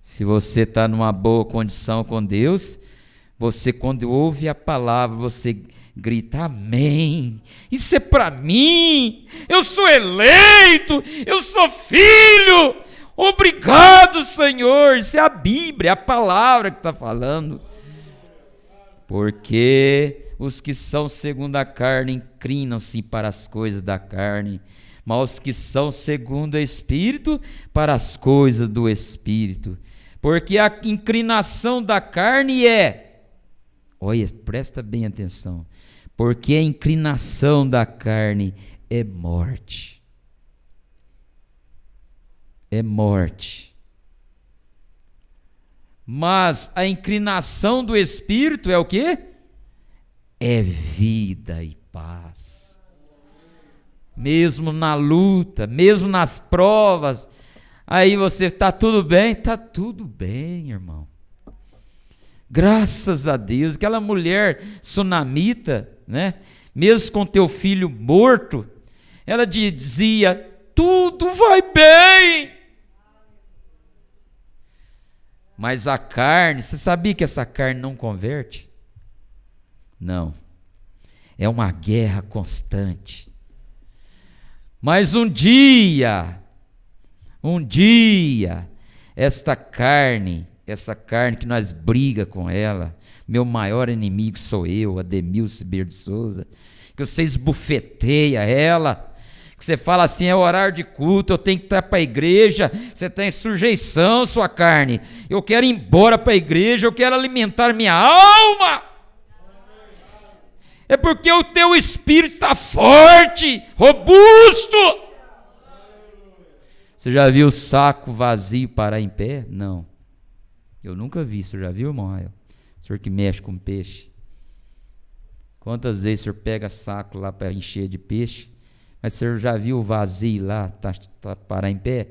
Se você está numa boa condição com Deus, você, quando ouve a palavra, você grita amém, isso é para mim, eu sou eleito, eu sou filho, obrigado Senhor. Isso é a Bíblia, é a palavra que está falando. Porque os que são segundo a carne inclinam-se para as coisas da carne, mas os que são segundo o Espírito, para as coisas do Espírito. Porque a inclinação da carne olha, presta bem atenção, porque a inclinação da carne é morte. É morte. Mas a inclinação do Espírito é o quê? É vida e paz. Mesmo na luta, mesmo nas provas, aí você está tudo bem? Está tudo bem, irmão. Graças a Deus. Aquela mulher sunamita, né? Mesmo com teu filho morto, ela dizia, tudo vai bem. Mas a carne, você sabia que essa carne não converte? Não. É uma guerra constante. Mas um dia, essa carne que nós briga com ela, meu maior inimigo sou eu, Ademilson Ribeiro de Souza, que você esbufeteia ela, que você fala assim, é horário de culto, eu tenho que estar para a igreja, você está em sujeição, sua carne, eu quero ir embora para a igreja, eu quero alimentar minha alma. É porque o teu espírito está forte, robusto. Você já viu o saco vazio parar em pé? Não. Eu nunca vi. Você já viu, irmão Rael? O senhor que mexe com peixe. Quantas vezes o senhor pega saco lá para encher de peixe, mas o senhor já viu o vazio lá, tá parar em pé?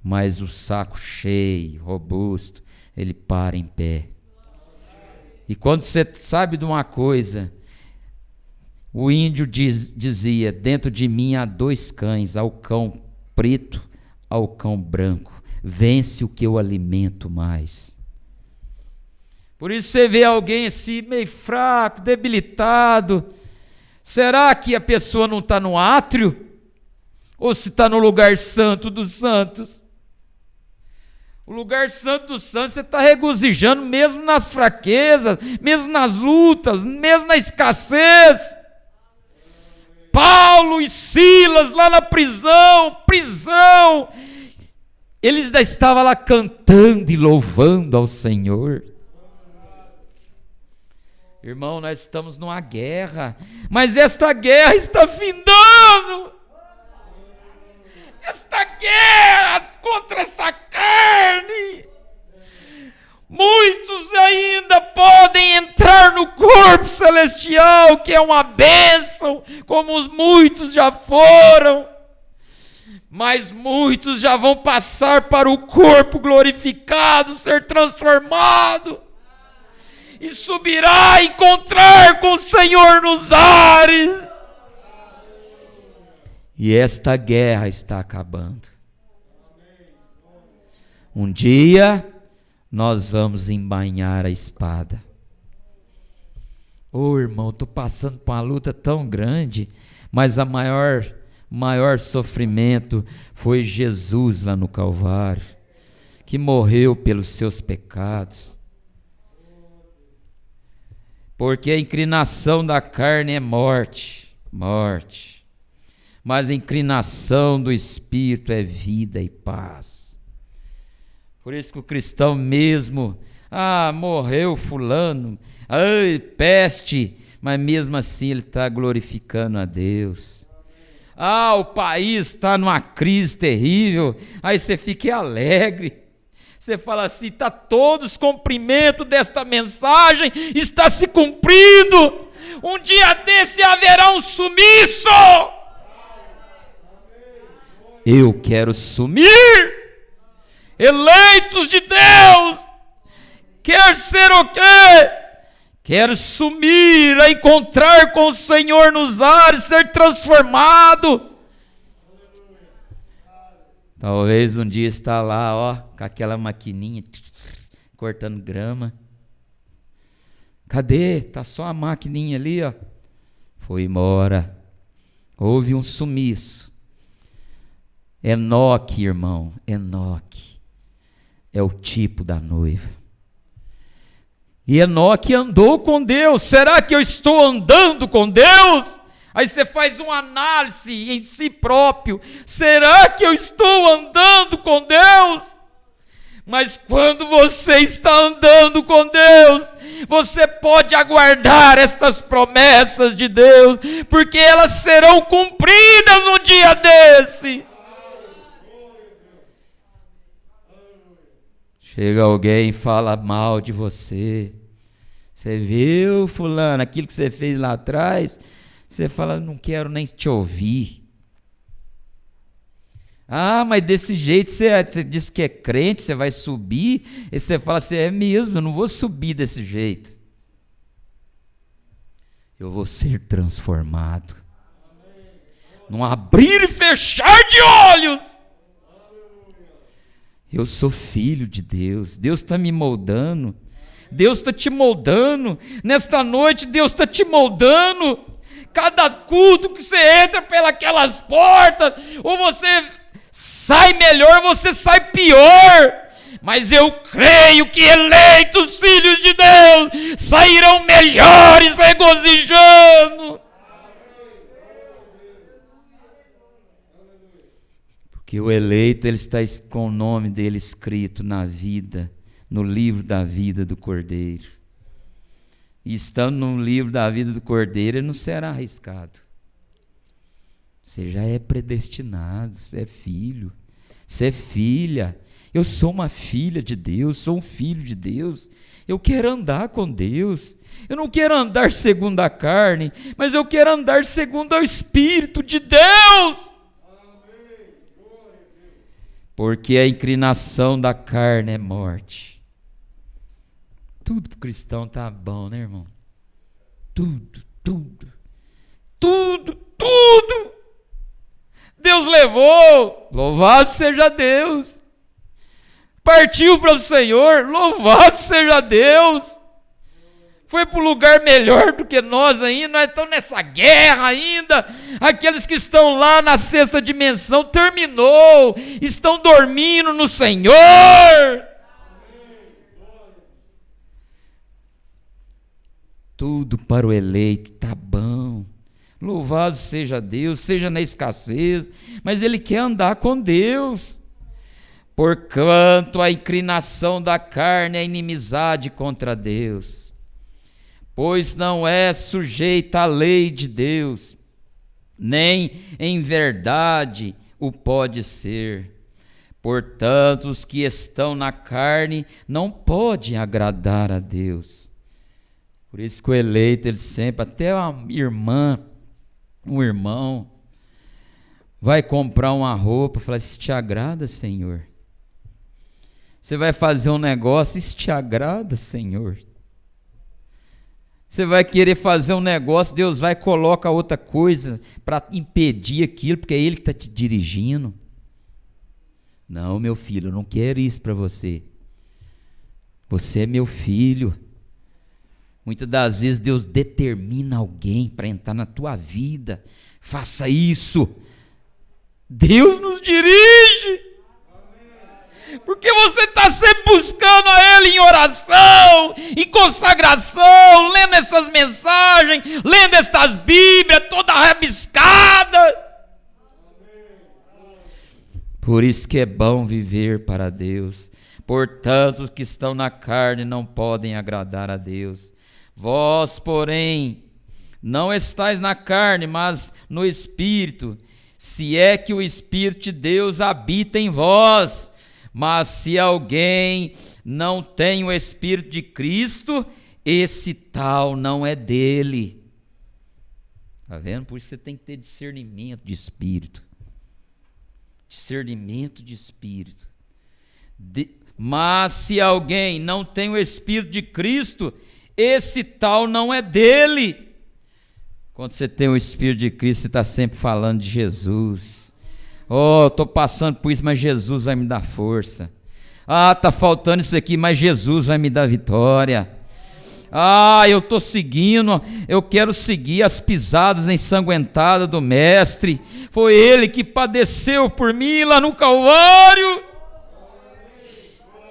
Mas o saco cheio, robusto, ele para em pé. E quando você sabe de uma coisa, o índio dizia, dentro de mim há 2 cães, ao cão preto, ao cão branco, vence o que eu alimento mais. Por isso você vê alguém assim, meio fraco, debilitado, será que a pessoa não está no átrio? Ou se está no lugar santo dos santos? O lugar santo dos santos você está regozijando mesmo nas fraquezas, mesmo nas lutas, mesmo na escassez. Paulo e Silas lá na prisão, eles ainda estavam lá cantando e louvando ao Senhor. Irmão, nós estamos numa guerra, mas esta guerra está findando. Esta guerra contra essa carne, muitos ainda podem entrar no corpo celestial, que é uma bênção, como os muitos já foram, mas muitos já vão passar para o corpo glorificado, ser transformado, e subirá a encontrar com o Senhor nos ares. E esta guerra está acabando. Um dia nós vamos embainhar a espada. Ô irmão, estou passando por uma luta tão grande, mas a maior sofrimento foi Jesus lá no Calvário, que morreu pelos seus pecados. Porque a inclinação da carne é morte, mas a inclinação do Espírito é vida e paz. Por isso que o cristão mesmo, morreu fulano, peste, mas mesmo assim ele está glorificando a Deus. O país está numa crise terrível, aí você fica alegre. Você fala assim, está todos cumprimento desta mensagem, está se cumprindo. Um dia desse haverá um sumiço. Eu quero sumir. Eleitos de Deus, quer ser o quê? Quer sumir, a encontrar com o Senhor nos ares, ser transformado. Talvez um dia está lá, com aquela maquininha, cortando grama. Cadê? Está só a maquininha ali, Foi embora. Houve um sumiço. Enoque, irmão, Enoque é o tipo da noiva. E Enoque andou com Deus. Será que eu estou andando com Deus? Aí você faz uma análise em si próprio. Será que eu estou andando com Deus? Mas quando você está andando com Deus, você pode aguardar estas promessas de Deus, porque elas serão cumpridas um dia desse. Chega alguém e fala mal de você. Você viu, fulano, aquilo que você fez lá atrás? Você fala, não quero nem te ouvir. Mas desse jeito você diz que é crente, você vai subir, e você fala assim, é mesmo, eu não vou subir desse jeito. Eu vou ser transformado. Num abrir e fechar de olhos. Eu sou filho de Deus, Deus está me moldando, Deus está te moldando, nesta noite Deus está te moldando. Cada culto que você entra pelas portas, ou você sai melhor, ou você sai pior, mas eu creio que eleitos filhos de Deus sairão melhores regozijando. Que o eleito, ele está com o nome dele escrito na vida, no livro da vida do Cordeiro. E estando no livro da vida do Cordeiro, ele não será arriscado. Você já é predestinado, você é filho, você é filha. Eu sou uma filha de Deus, sou um filho de Deus. Eu quero andar com Deus. Eu não quero andar segundo a carne, mas eu quero andar segundo o Espírito de Deus. Porque a inclinação da carne é morte. Tudo para o cristão está bom, né, irmão? Tudo. Deus levou, louvado seja Deus. Partiu para o Senhor, louvado seja Deus. Foi para um lugar melhor do que nós ainda, nós estamos nessa guerra ainda. Aqueles que estão lá na sexta dimensão, terminou, estão dormindo no Senhor. Tudo para o eleito está bom. Louvado seja Deus, seja na escassez, mas ele quer andar com Deus. Porquanto a inclinação da carne é inimizade contra Deus, pois não é sujeita à lei de Deus, nem em verdade o pode ser. Portanto, os que estão na carne não podem agradar a Deus. Por isso que o eleito, ele sempre, até uma irmã, um irmão, vai comprar uma roupa, fala: isso te agrada, Senhor? Você vai fazer um negócio, isso te agrada, Senhor? Você vai querer fazer um negócio, Deus vai e coloca outra coisa para impedir aquilo, porque é Ele que está te dirigindo. Não, meu filho, eu não quero isso para você. Você é meu filho. Muitas das vezes Deus determina alguém para entrar na tua vida. Faça isso. Deus nos dirige. Porque você está sempre buscando a Ele em oração, em consagração, lendo essas mensagens, lendo estas Bíblias toda rabiscada. Por isso que é bom viver para Deus. Portanto, os que estão na carne não podem agradar a Deus. Vós, porém, não estáis na carne, mas no Espírito, se é que o Espírito de Deus habita em vós. Mas se alguém não tem o Espírito de Cristo, esse tal não é dele. Está vendo? Por isso você tem que ter discernimento de espírito. Discernimento de espírito. Mas se alguém não tem o Espírito de Cristo, esse tal não é dele. Quando você tem o Espírito de Cristo, você está sempre falando de Jesus. Oh, estou passando por isso, mas Jesus vai me dar força. Ah, está faltando isso aqui, mas Jesus vai me dar vitória. Ah, eu estou seguindo, eu quero seguir as pisadas ensanguentadas do Mestre. Foi Ele que padeceu por mim lá no Calvário.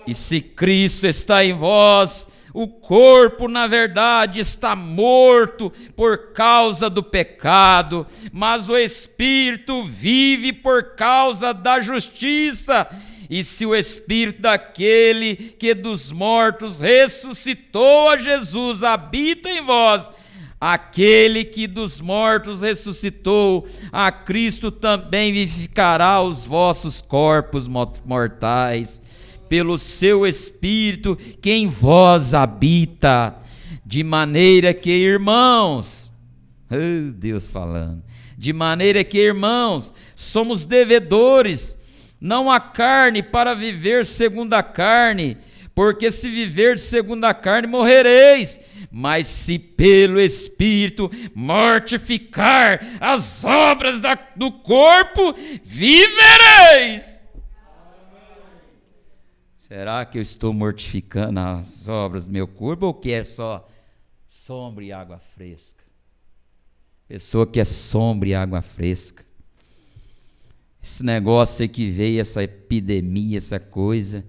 E se Cristo está em vós, o corpo, na verdade, está morto por causa do pecado, mas o Espírito vive por causa da justiça. E se o Espírito daquele que dos mortos ressuscitou a Jesus habita em vós, aquele que dos mortos ressuscitou a Cristo também vivificará os vossos corpos mortais, pelo seu Espírito que em vós habita, de maneira que, irmãos, oh Deus falando, de maneira que, irmãos, somos devedores, não a carne, para viver segundo a carne, porque se viver segundo a carne morrereis, mas se pelo Espírito mortificar as obras do corpo, vivereis. Será que eu estou mortificando as obras do meu corpo ou quer só sombra e água fresca? Pessoa que é sombra e água fresca. Esse negócio aí que veio, essa epidemia, essa coisa,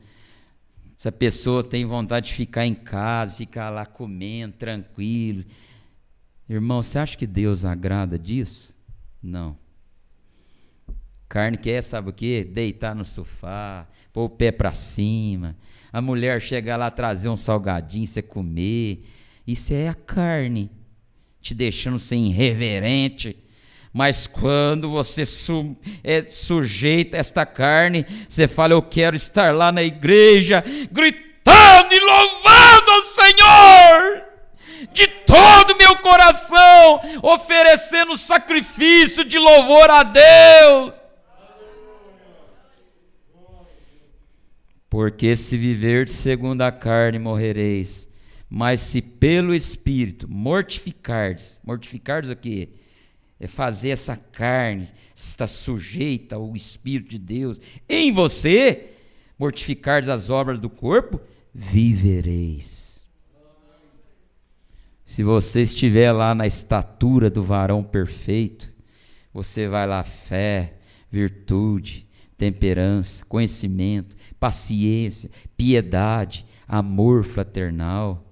essa pessoa tem vontade de ficar em casa, ficar lá comendo, tranquilo. Irmão, você acha que Deus agrada disso? Não. Carne quer, sabe o quê? Deitar no sofá, pôr o pé para cima. A mulher chegar lá, trazer um salgadinho, você comer. Isso é a carne, te deixando ser irreverente. Mas quando você sujeita esta carne, você fala, eu quero estar lá na igreja, gritando e louvando ao Senhor, de todo o meu coração, oferecendo sacrifício de louvor a Deus. Porque se viver segundo a carne, morrereis. Mas se pelo Espírito mortificardes o quê? É fazer essa carne estar sujeita ao Espírito de Deus em você, mortificardes as obras do corpo, vivereis. Se você estiver lá na estatura do varão perfeito, você vai lá, fé, virtude, temperança, conhecimento, paciência, piedade, amor fraternal.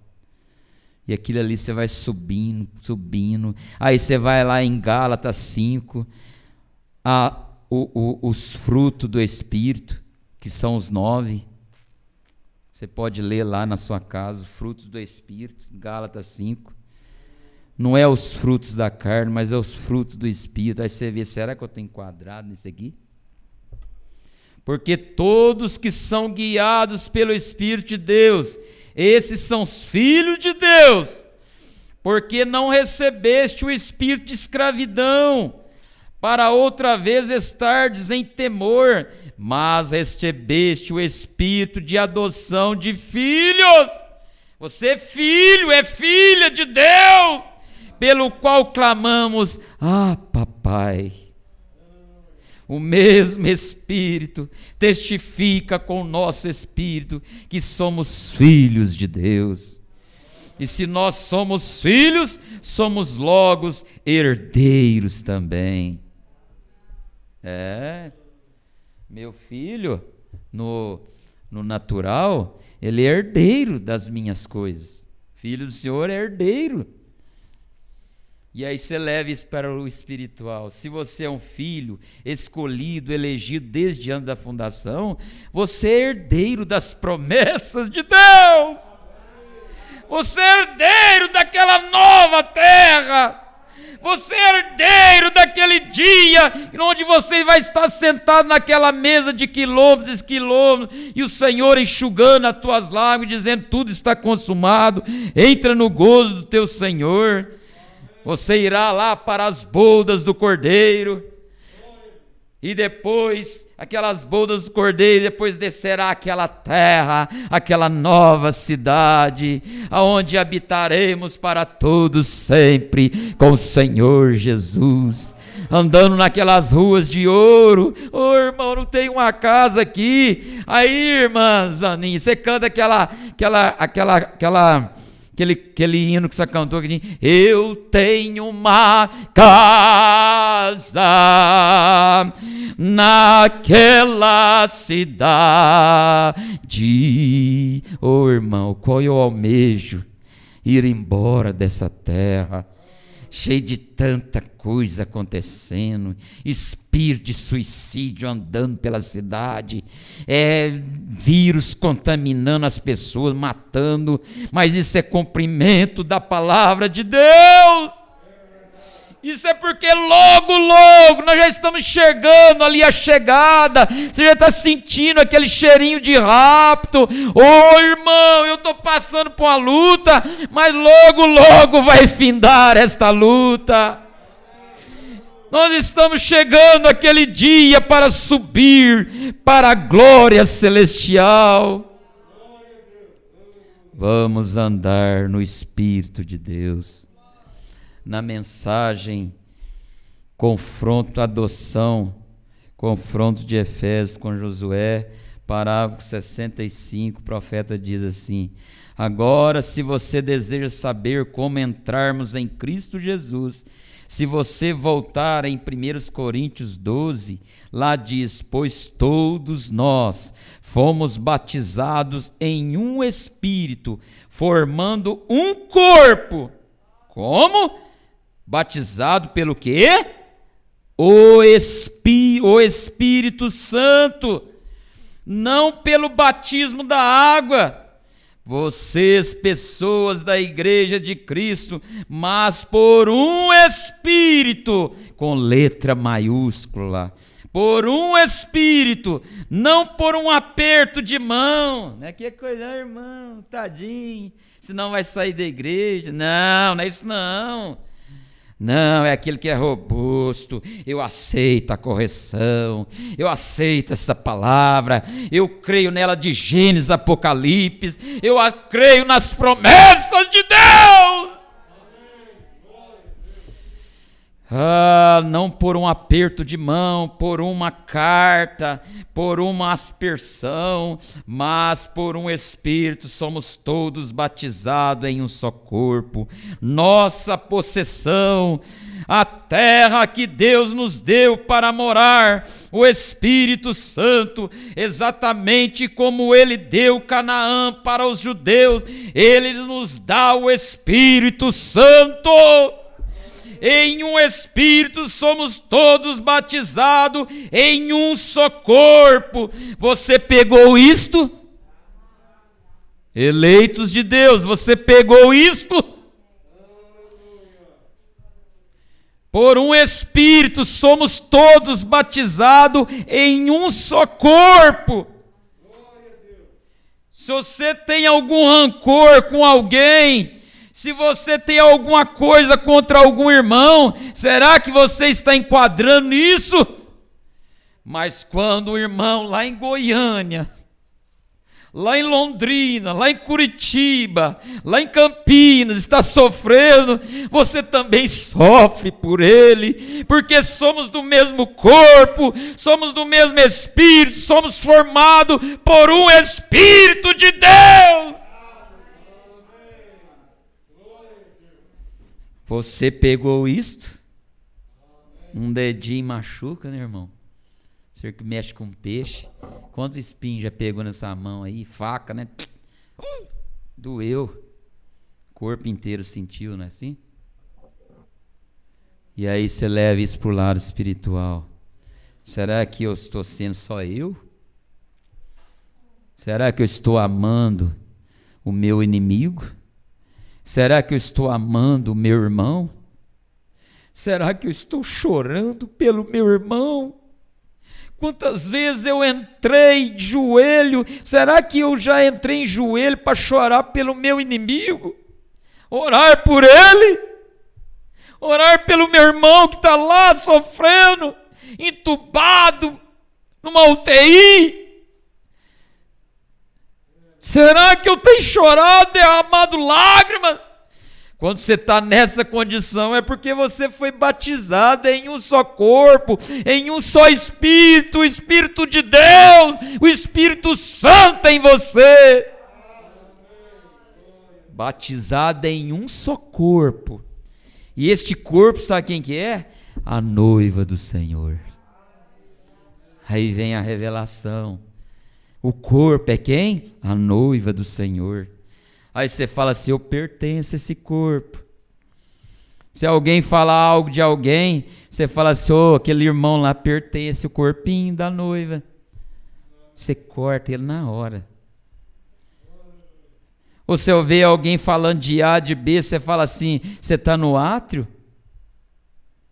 E aquilo ali você vai subindo. Aí você vai lá em Gálatas 5, os frutos do Espírito, que são os 9. Você pode ler lá na sua casa, frutos do Espírito, Gálatas 5. Não é os frutos da carne, mas é os frutos do Espírito. Aí você vê, será que eu estou enquadrado nisso aqui? Porque todos que são guiados pelo Espírito de Deus, esses são os filhos de Deus, porque não recebeste o espírito de escravidão, para outra vez estardes em temor, mas recebeste o espírito de adoção de filhos. Você é filho, é filha de Deus, pelo qual clamamos, papai. O mesmo Espírito testifica com o nosso espírito que somos filhos de Deus. E se nós somos filhos, somos logo herdeiros também. Meu filho, no natural, ele é herdeiro das minhas coisas. Filho do Senhor é herdeiro. E aí você leva isso para o espiritual. Se você é um filho escolhido, elegido desde antes da fundação, você é herdeiro das promessas de Deus. Você é herdeiro daquela nova terra. Você é herdeiro daquele dia onde você vai estar sentado naquela mesa de quilômetros e quilômetros, e o Senhor enxugando as tuas lágrimas, dizendo, tudo está consumado, entra no gozo do teu Senhor. Você irá lá para as bodas do Cordeiro, e depois, aquelas bodas do Cordeiro, depois descerá aquela terra, aquela nova cidade, aonde habitaremos para todos sempre com o Senhor Jesus, andando naquelas ruas de ouro. Irmão, não tem uma casa aqui. Aí, irmã Zaninha, você canta aquele hino que você cantou, que diz, eu tenho uma casa naquela cidade. Irmão, qual eu almejo? Ir embora dessa terra, cheio de tanta coisa acontecendo, espírito de suicídio andando pela cidade, vírus contaminando as pessoas, matando, mas isso é cumprimento da palavra de Deus. Isso é porque logo nós já estamos chegando ali a chegada. Você já está sentindo aquele cheirinho de rapto. Irmão, eu estou passando por uma luta, mas logo vai findar esta luta. Nós estamos chegando aquele dia para subir para a glória celestial. Vamos andar no Espírito de Deus. Na mensagem confronto, adoção, confronto de Efésios com Josué, parágrafo 65, o profeta diz assim: agora, se você deseja saber como entrarmos em Cristo Jesus, se você voltar em 1 Coríntios 12, lá diz, pois todos nós fomos batizados em um Espírito, formando um corpo. Como? Batizado pelo quê? O Espírito o Espírito Santo, não pelo batismo da água. Vocês, pessoas da Igreja de Cristo, mas por um Espírito, com letra maiúscula, por um Espírito, não por um aperto de mão. Não é que coisa, irmão, tadinho, senão vai sair da igreja. Não, não é isso não. Não, é aquele que é robusto. Eu aceito a correção, eu aceito essa palavra, eu creio nela de Gênesis, Apocalipse, eu creio nas promessas de Deus. Não por um aperto de mão, por uma carta, por uma aspersão, mas por um Espírito somos todos batizados em um só corpo. Nossa possessão, a terra que Deus nos deu para morar, o Espírito Santo, exatamente como Ele deu Canaã para os judeus, Ele nos dá o Espírito Santo. Em um Espírito somos todos batizados em um só corpo. Você pegou isto? Eleitos de Deus, você pegou isto? Por um Espírito somos todos batizados em um só corpo. Se você tem algum rancor com alguém, se você tem alguma coisa contra algum irmão, será que você está enquadrando nisso? Mas quando o irmão lá em Goiânia, lá em Londrina, lá em Curitiba, lá em Campinas está sofrendo, você também sofre por ele, porque somos do mesmo corpo, somos do mesmo Espírito, somos formados por um Espírito de Deus. Você pegou isto? Um dedinho machuca, né, irmão? Você que mexe com peixe. Quantos espinhos já pegou nessa mão aí? Faca, né? Doeu. O corpo inteiro sentiu, não é assim? E aí você leva isso para o lado espiritual. Será que eu estou sendo só eu? Será que eu estou amando o meu inimigo? Será que eu estou amando o meu irmão? Será que eu estou chorando pelo meu irmão? Quantas vezes eu entrei de joelho? Será que eu já entrei em joelho para chorar pelo meu inimigo? Orar por ele? Orar pelo meu irmão que está lá sofrendo, entubado, numa UTI? Será que eu tenho chorado, derramado lágrimas? Quando você está nessa condição é porque você foi batizado em um só corpo, em um só Espírito, o Espírito de Deus, o Espírito Santo em você. Batizado em um só corpo. E este corpo, sabe quem que é? A noiva do Senhor. Aí vem a revelação. O corpo é quem? A noiva do Senhor. Aí você fala assim, eu pertenço a esse corpo. Se alguém falar algo de alguém, você fala assim, aquele irmão lá pertence ao corpinho da noiva. Você corta ele na hora. Ou se eu ver alguém falando de A, de B, você fala assim, você está no átrio?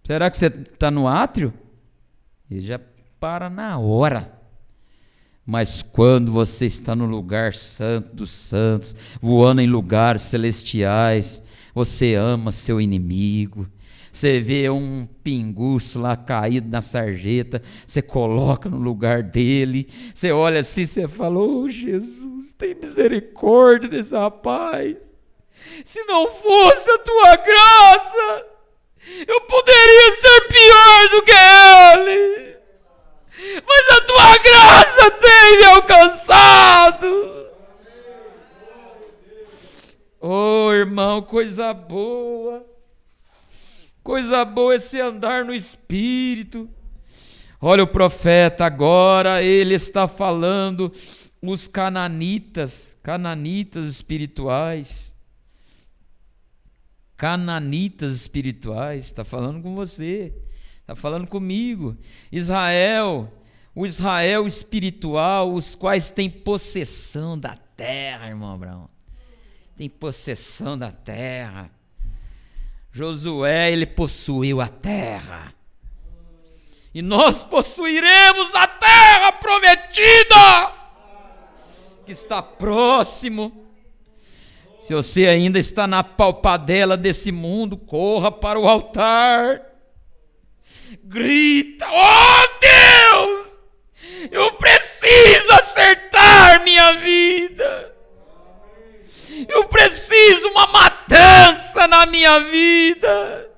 Será que você está no átrio? Ele já para na hora. Mas quando você está no lugar santo dos santos, voando em lugares celestiais, você ama seu inimigo, você vê um pinguço lá caído na sarjeta, você coloca no lugar dele, você olha assim, você fala, Jesus, tem misericórdia desse rapaz, se não fosse a tua graça, eu poderia ser pior do que ele. Mas a tua graça tem me alcançado. Irmão, coisa boa. Coisa boa é se andar no Espírito. Olha o profeta agora, ele está falando os cananitas espirituais. Cananitas espirituais, está falando com você. Está falando comigo. Israel, o Israel espiritual, os quais têm possessão da terra, irmão Abraão. Tem possessão da terra. Josué, ele possuiu a terra. E nós possuiremos a terra prometida, que está próximo. Se você ainda está na palpadela desse mundo, corra para o altar. Grita: oh Deus, eu preciso acertar minha vida. Eu preciso uma matança na minha vida.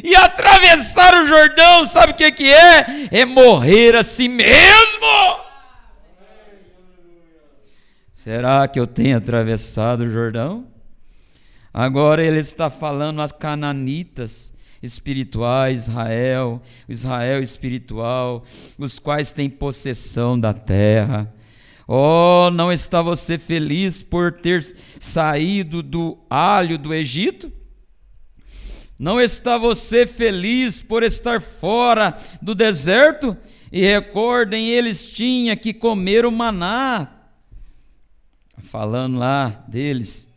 E atravessar o Jordão, sabe o que é? É morrer a si mesmo. Será que eu tenho atravessado o Jordão? Agora ele está falando às cananitas espirituais, o Israel espiritual, os quais têm possessão da terra. Oh, não está você feliz por ter saído do alho do Egito? Não está você feliz por estar fora do deserto? E recordem, eles tinham que comer o maná. Falando lá deles,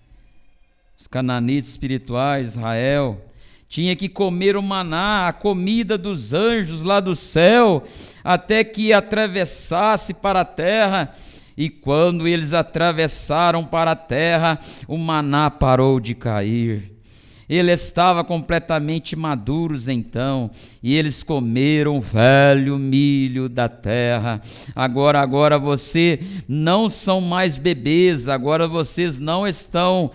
os cananitas espirituais, Israel, tinha que comer o maná, a comida dos anjos lá do céu, até que atravessasse para a terra. E quando eles atravessaram para a terra, o maná parou de cair. Ele estava completamente maduros então, e eles comeram o velho milho da terra. Agora você não são mais bebês, agora vocês não estão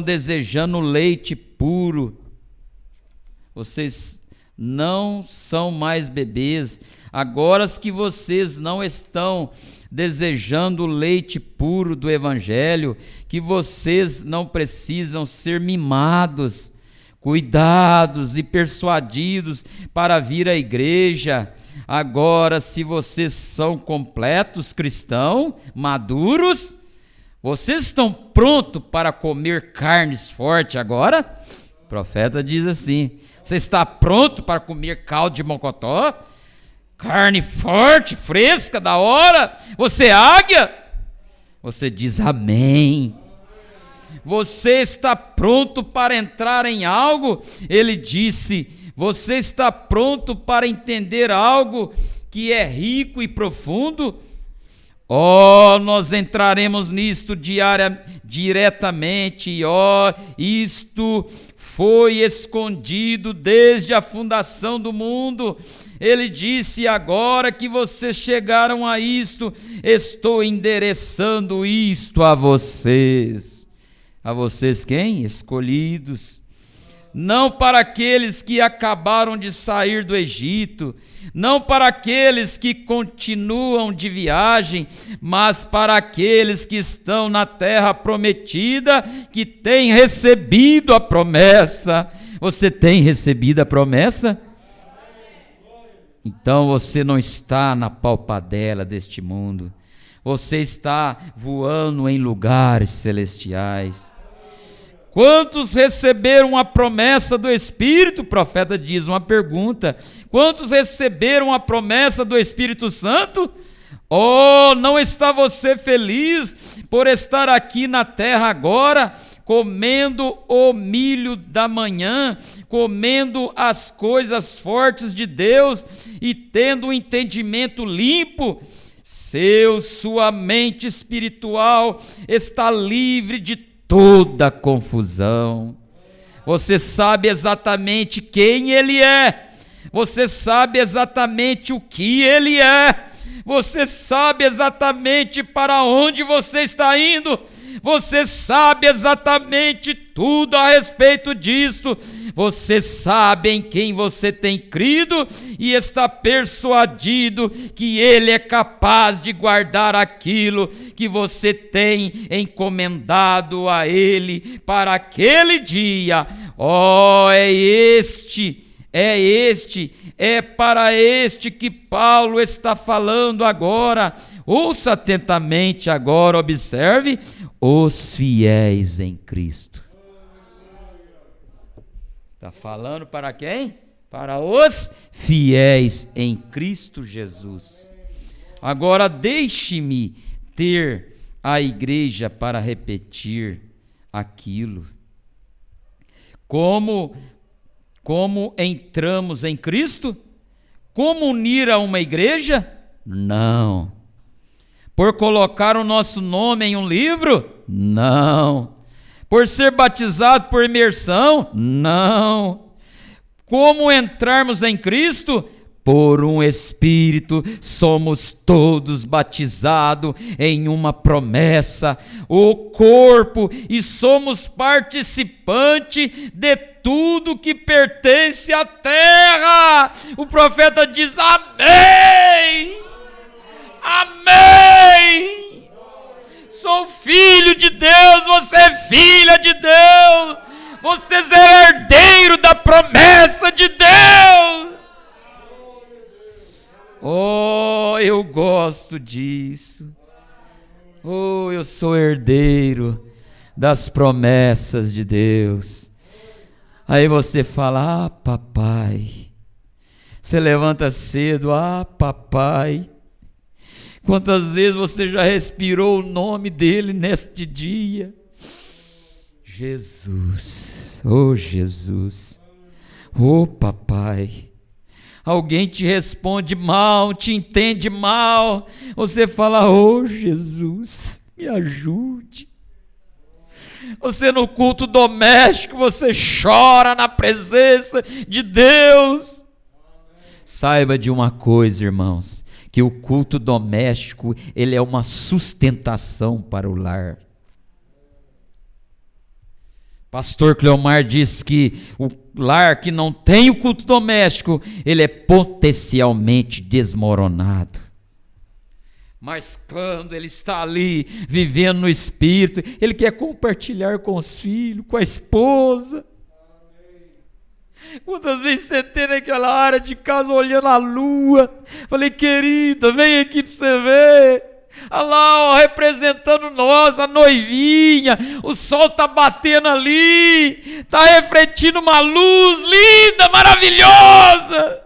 desejando leite puro. Vocês não são mais bebês, agora que vocês não estão desejando o leite puro do Evangelho, que vocês não precisam ser mimados, cuidados e persuadidos para vir à igreja. Agora, se vocês são completos cristãos, maduros, vocês estão prontos para comer carnes fortes agora? O profeta diz assim: você está pronto para comer caldo de mocotó? Carne forte, fresca, da hora? Você é águia? Você diz amém. Você está pronto para entrar em algo? Ele disse: você está pronto para entender algo que é rico e profundo? Oh, nós entraremos nisto diretamente. Oh, isto foi escondido desde a fundação do mundo. Ele disse: agora que vocês chegaram a isto, estou endereçando isto a vocês. A vocês quem? Escolhidos. Não para aqueles que acabaram de sair do Egito, não para aqueles que continuam de viagem, mas para aqueles que estão na terra prometida, que têm recebido a promessa. Você tem recebido a promessa? Então você não está na palpadela deste mundo, você está voando em lugares celestiais. Quantos receberam a promessa do Espírito? O profeta diz uma pergunta: quantos receberam a promessa do Espírito Santo? Oh, não está você feliz por estar aqui na terra agora, comendo o milho da manhã, comendo as coisas fortes de Deus e tendo um entendimento limpo? Sua mente espiritual está livre de toda confusão. Você sabe exatamente quem Ele é, você sabe exatamente o que Ele é, você sabe exatamente para onde você está indo, você sabe exatamente tudo a respeito disso. Você sabe em quem você tem crido e está persuadido que Ele é capaz de guardar aquilo que você tem encomendado a Ele para aquele dia. Oh, é para este que Paulo está falando agora. Ouça atentamente agora, observe: os fiéis em Cristo. Está falando para quem? para os fiéis em Cristo Jesus. Agora deixe-me ter a igreja para repetir aquilo. Como entramos em Cristo? Como unir a uma igreja? Não. Por colocar o nosso nome em um livro? Não. Por ser batizado por imersão? Não. Como entrarmos em Cristo? Por um Espírito somos todos batizados em uma promessa, o corpo, e somos participantes de tudo que pertence à terra. O profeta diz: amém, amém. Sou filho de Deus, você é filha de Deus, vocês é herdeiro da promessa de Deus. Oh, eu gosto disso. Oh, eu sou herdeiro das promessas de Deus. Aí você fala: ah, papai. Você levanta cedo: ah, papai. Quantas vezes você já respirou o nome dele neste dia? Jesus, oh Jesus, oh papai. Alguém te responde mal, te entende mal, você fala: oh Jesus, me ajude. Você no culto doméstico, você chora na presença de Deus. Saiba de uma coisa, irmãos, que o culto doméstico, ele é uma sustentação para o lar. Pastor Cleomar diz que o lar que não tem o culto doméstico, ele é potencialmente desmoronado. Mas quando ele está ali, vivendo no Espírito, ele quer compartilhar com os filhos, com a esposa. Quantas vezes você tem naquela área de casa olhando a lua? Falei: querida, vem aqui para você ver. Olha lá, ó, representando nós, a noivinha. O sol está batendo ali, está refletindo uma luz linda, maravilhosa.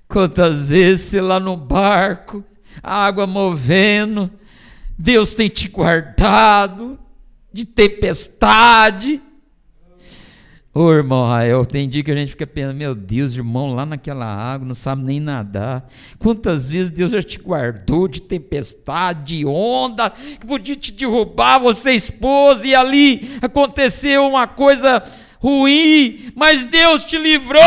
Quantas vezes você lá no barco, a água movendo, Deus tem te guardado de tempestade. Ô irmão Rael, tem dia que a gente fica pensando: meu Deus, irmão, lá naquela água não sabe nem nadar. Quantas vezes Deus já te guardou de tempestade, de onda, que podia te derrubar, você esposa, e ali aconteceu uma coisa ruim, mas Deus te livrou.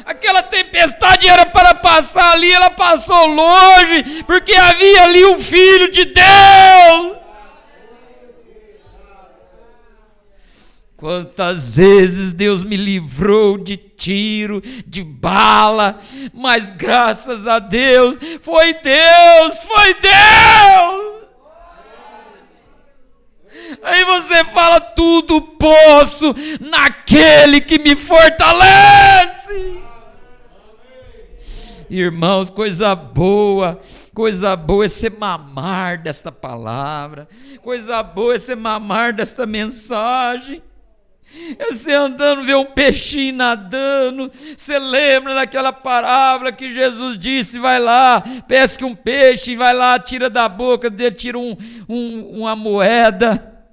Aquela tempestade era para passar ali, ela passou longe, porque havia ali um filho de Deus. Quantas vezes Deus me livrou de tiro, de bala, mas graças a Deus, foi Deus, foi Deus. Aí você fala: tudo posso naquele que me fortalece. Irmãos, coisa boa é ser mamar desta palavra, coisa boa é ser mamar desta mensagem. É você andando, ver um peixinho nadando. Você lembra daquela parábola que Jesus disse: vai lá, pesque um peixe, vai lá, tira da boca dele, tira uma moeda.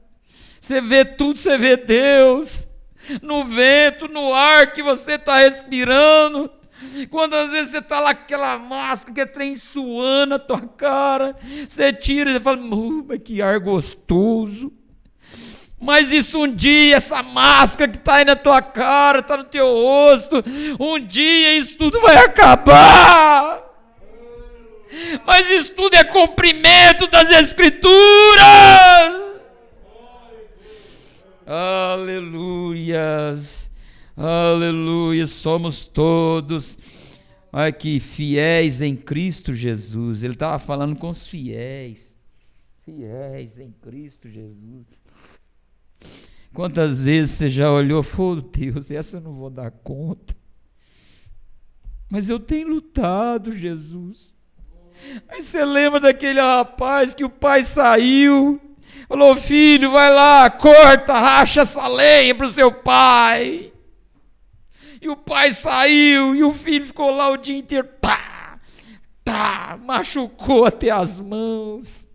Você vê tudo, você vê Deus no vento, no ar que você está respirando. Quantas vezes você está lá com aquela máscara, que é trem suando a tua cara, você tira e você fala: mas que ar gostoso. Mas isso um dia, essa máscara que está aí na tua cara, está no teu rosto, um dia isso tudo vai acabar. Mas isso tudo é cumprimento das Escrituras. Aleluias, aleluia, somos todos aqui fiéis em Cristo Jesus. Ele estava falando com os fiéis em Cristo Jesus. Quantas vezes você já olhou e falou: Deus, essa eu não vou dar conta, mas eu tenho lutado, Jesus. Aí você lembra daquele rapaz que o pai saiu, Falou: filho, vai lá, corta, racha essa lenha para o seu pai. E o pai saiu, e o filho ficou lá o dia inteiro, machucou até as mãos,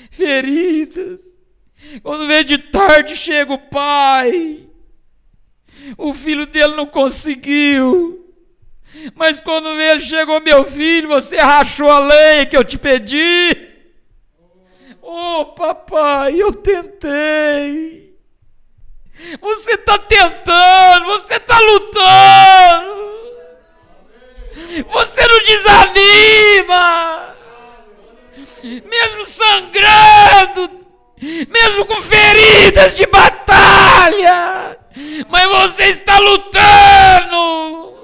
feridas. Quando veio de tarde, chega o pai, o filho dele não conseguiu, mas quando ele chegou: meu filho, você rachou a lenha que eu te pedi? Oh, papai, eu tentei. Você está tentando, você está lutando, você não desanima, mesmo sangrando, mesmo com feridas de batalha, mas você está lutando.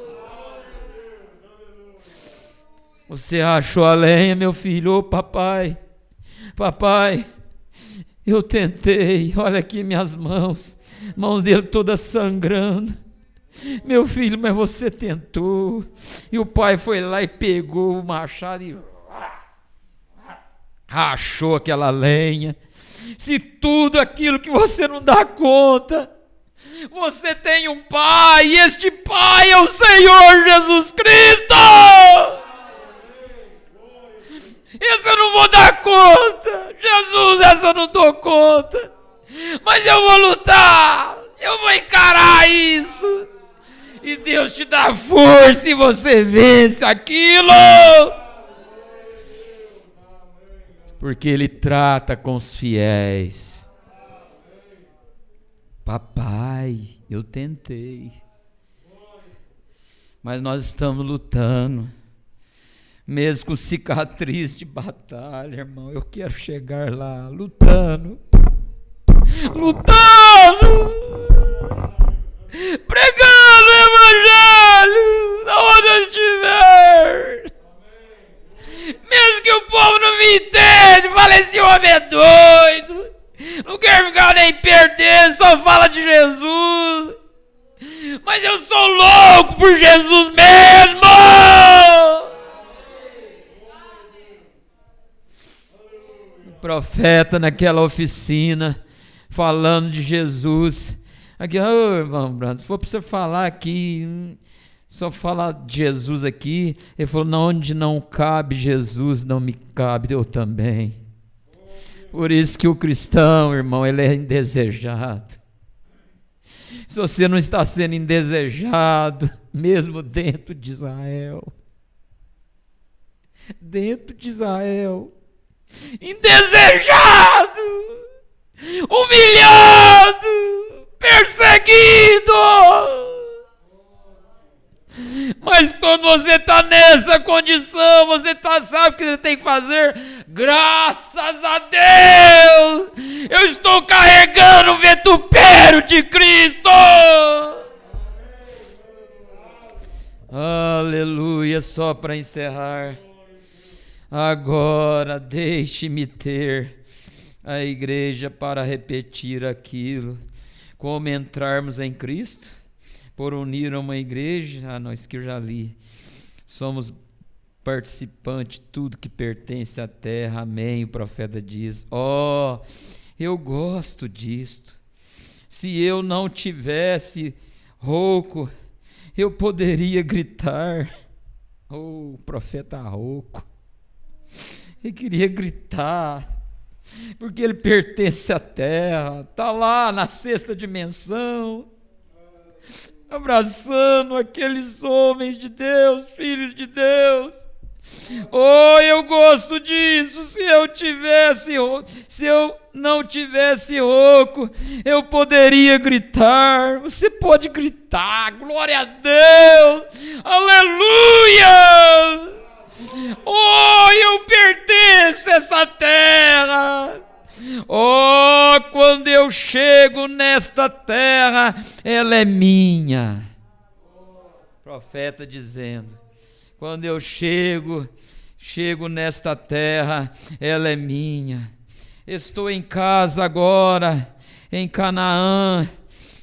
Você rachou a lenha, meu filho. Oh, papai, eu tentei, olha aqui minhas mãos dele todas sangrando. Meu filho, mas você tentou. E o pai foi lá e pegou o machado e rachou aquela lenha. Se tudo aquilo que você não dá conta, você tem um pai, e este pai é o Senhor Jesus Cristo. Esse eu não vou dar conta, Jesus, essa eu não dou conta, mas eu vou lutar, eu vou encarar isso, e Deus te dá força e você vence aquilo, porque Ele trata com os fiéis. Papai, eu tentei, mas nós estamos lutando, mesmo com cicatriz de batalha, irmão. Eu quero chegar lá, lutando, pregando o evangelho, onde eu estiver. Mesmo que o povo não me entenda, fala: esse homem é doido, não quer ficar nem perder, só fala de Jesus. Mas eu sou louco por Jesus mesmo. O profeta naquela oficina, falando de Jesus. Aqui, irmão Brando, se for para você falar aqui, só falar de Jesus aqui. Ele falou: não, onde não cabe Jesus, não me cabe eu também. Por isso que o cristão, irmão, ele é indesejado. Se você não está sendo indesejado, mesmo dentro de Israel, indesejado, humilhado, perseguido. Mas quando você está nessa condição, você sabe o que você tem que fazer. Graças a Deus, eu estou carregando o vitupério de Cristo. Aleluia. Só para encerrar, agora deixe-me ter a igreja para repetir aquilo. Como entrarmos em Cristo? Por unir uma igreja. Não, isso que eu já li. Somos participantes de tudo que pertence à terra. Amém. O profeta diz: eu gosto disto. Se eu não tivesse rouco, eu poderia gritar. O profeta rouco, ele queria gritar, porque ele pertence à terra, está lá na sexta dimensão, abraçando aqueles homens de Deus, filhos de Deus. Eu gosto disso. Se eu não tivesse rouco, eu poderia gritar. Você pode gritar, glória a Deus, aleluia. Eu pertenço a essa terra. Quando eu chego nesta terra, ela é minha. Profeta dizendo: quando eu chego nesta terra, ela é minha. Estou em casa agora, em Canaã.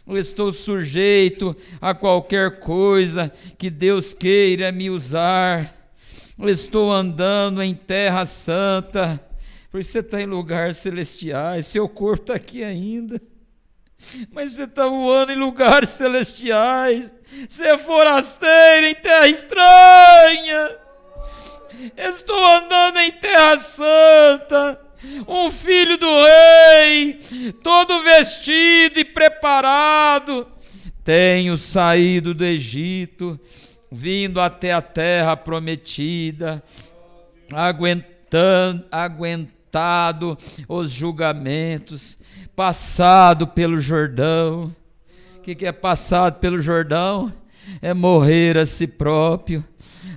Eu estou sujeito a qualquer coisa que Deus queira me usar. Eu estou andando em terra santa, porque você está em lugares celestiais, seu corpo está aqui ainda, mas você está voando em lugares celestiais, você é forasteiro em terra estranha. Estou andando em terra santa, um filho do rei, todo vestido e preparado. Tenho saído do Egito, vindo até a terra prometida, aguentado os julgamentos, passado pelo Jordão. O que é passado pelo Jordão? É morrer a si próprio,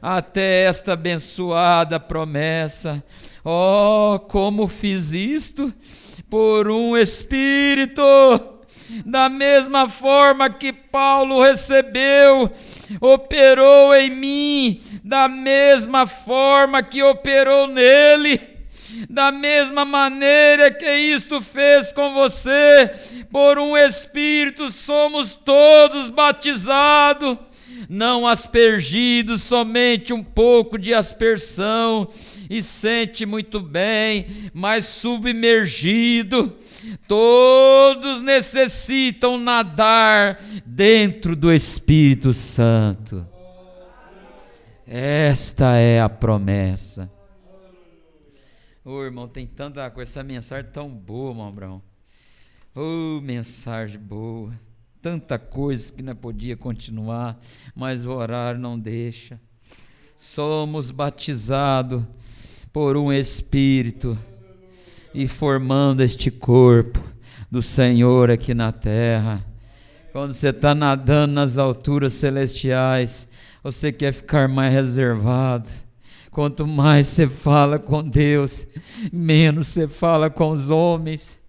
até esta abençoada promessa. Oh, como fiz isto por um Espírito! Da mesma forma que Paulo recebeu, operou em mim, da mesma forma que operou nele, da mesma maneira que isto fez com você, por um Espírito somos todos batizados, não aspergidos, somente um pouco de aspersão, e sente muito bem, mas submergido. Todos necessitam nadar dentro do Espírito Santo. Esta é a promessa. Ô irmão, tem tanta coisa, essa mensagem tão boa, irmão Abraão. Ô mensagem boa, tanta coisa que não podia continuar, mas o horário não deixa. Somos batizados por um Espírito e formando este corpo do Senhor aqui na terra. Quando você está nadando nas alturas celestiais, você quer ficar mais reservado. Quanto mais você fala com Deus, menos você fala com os homens.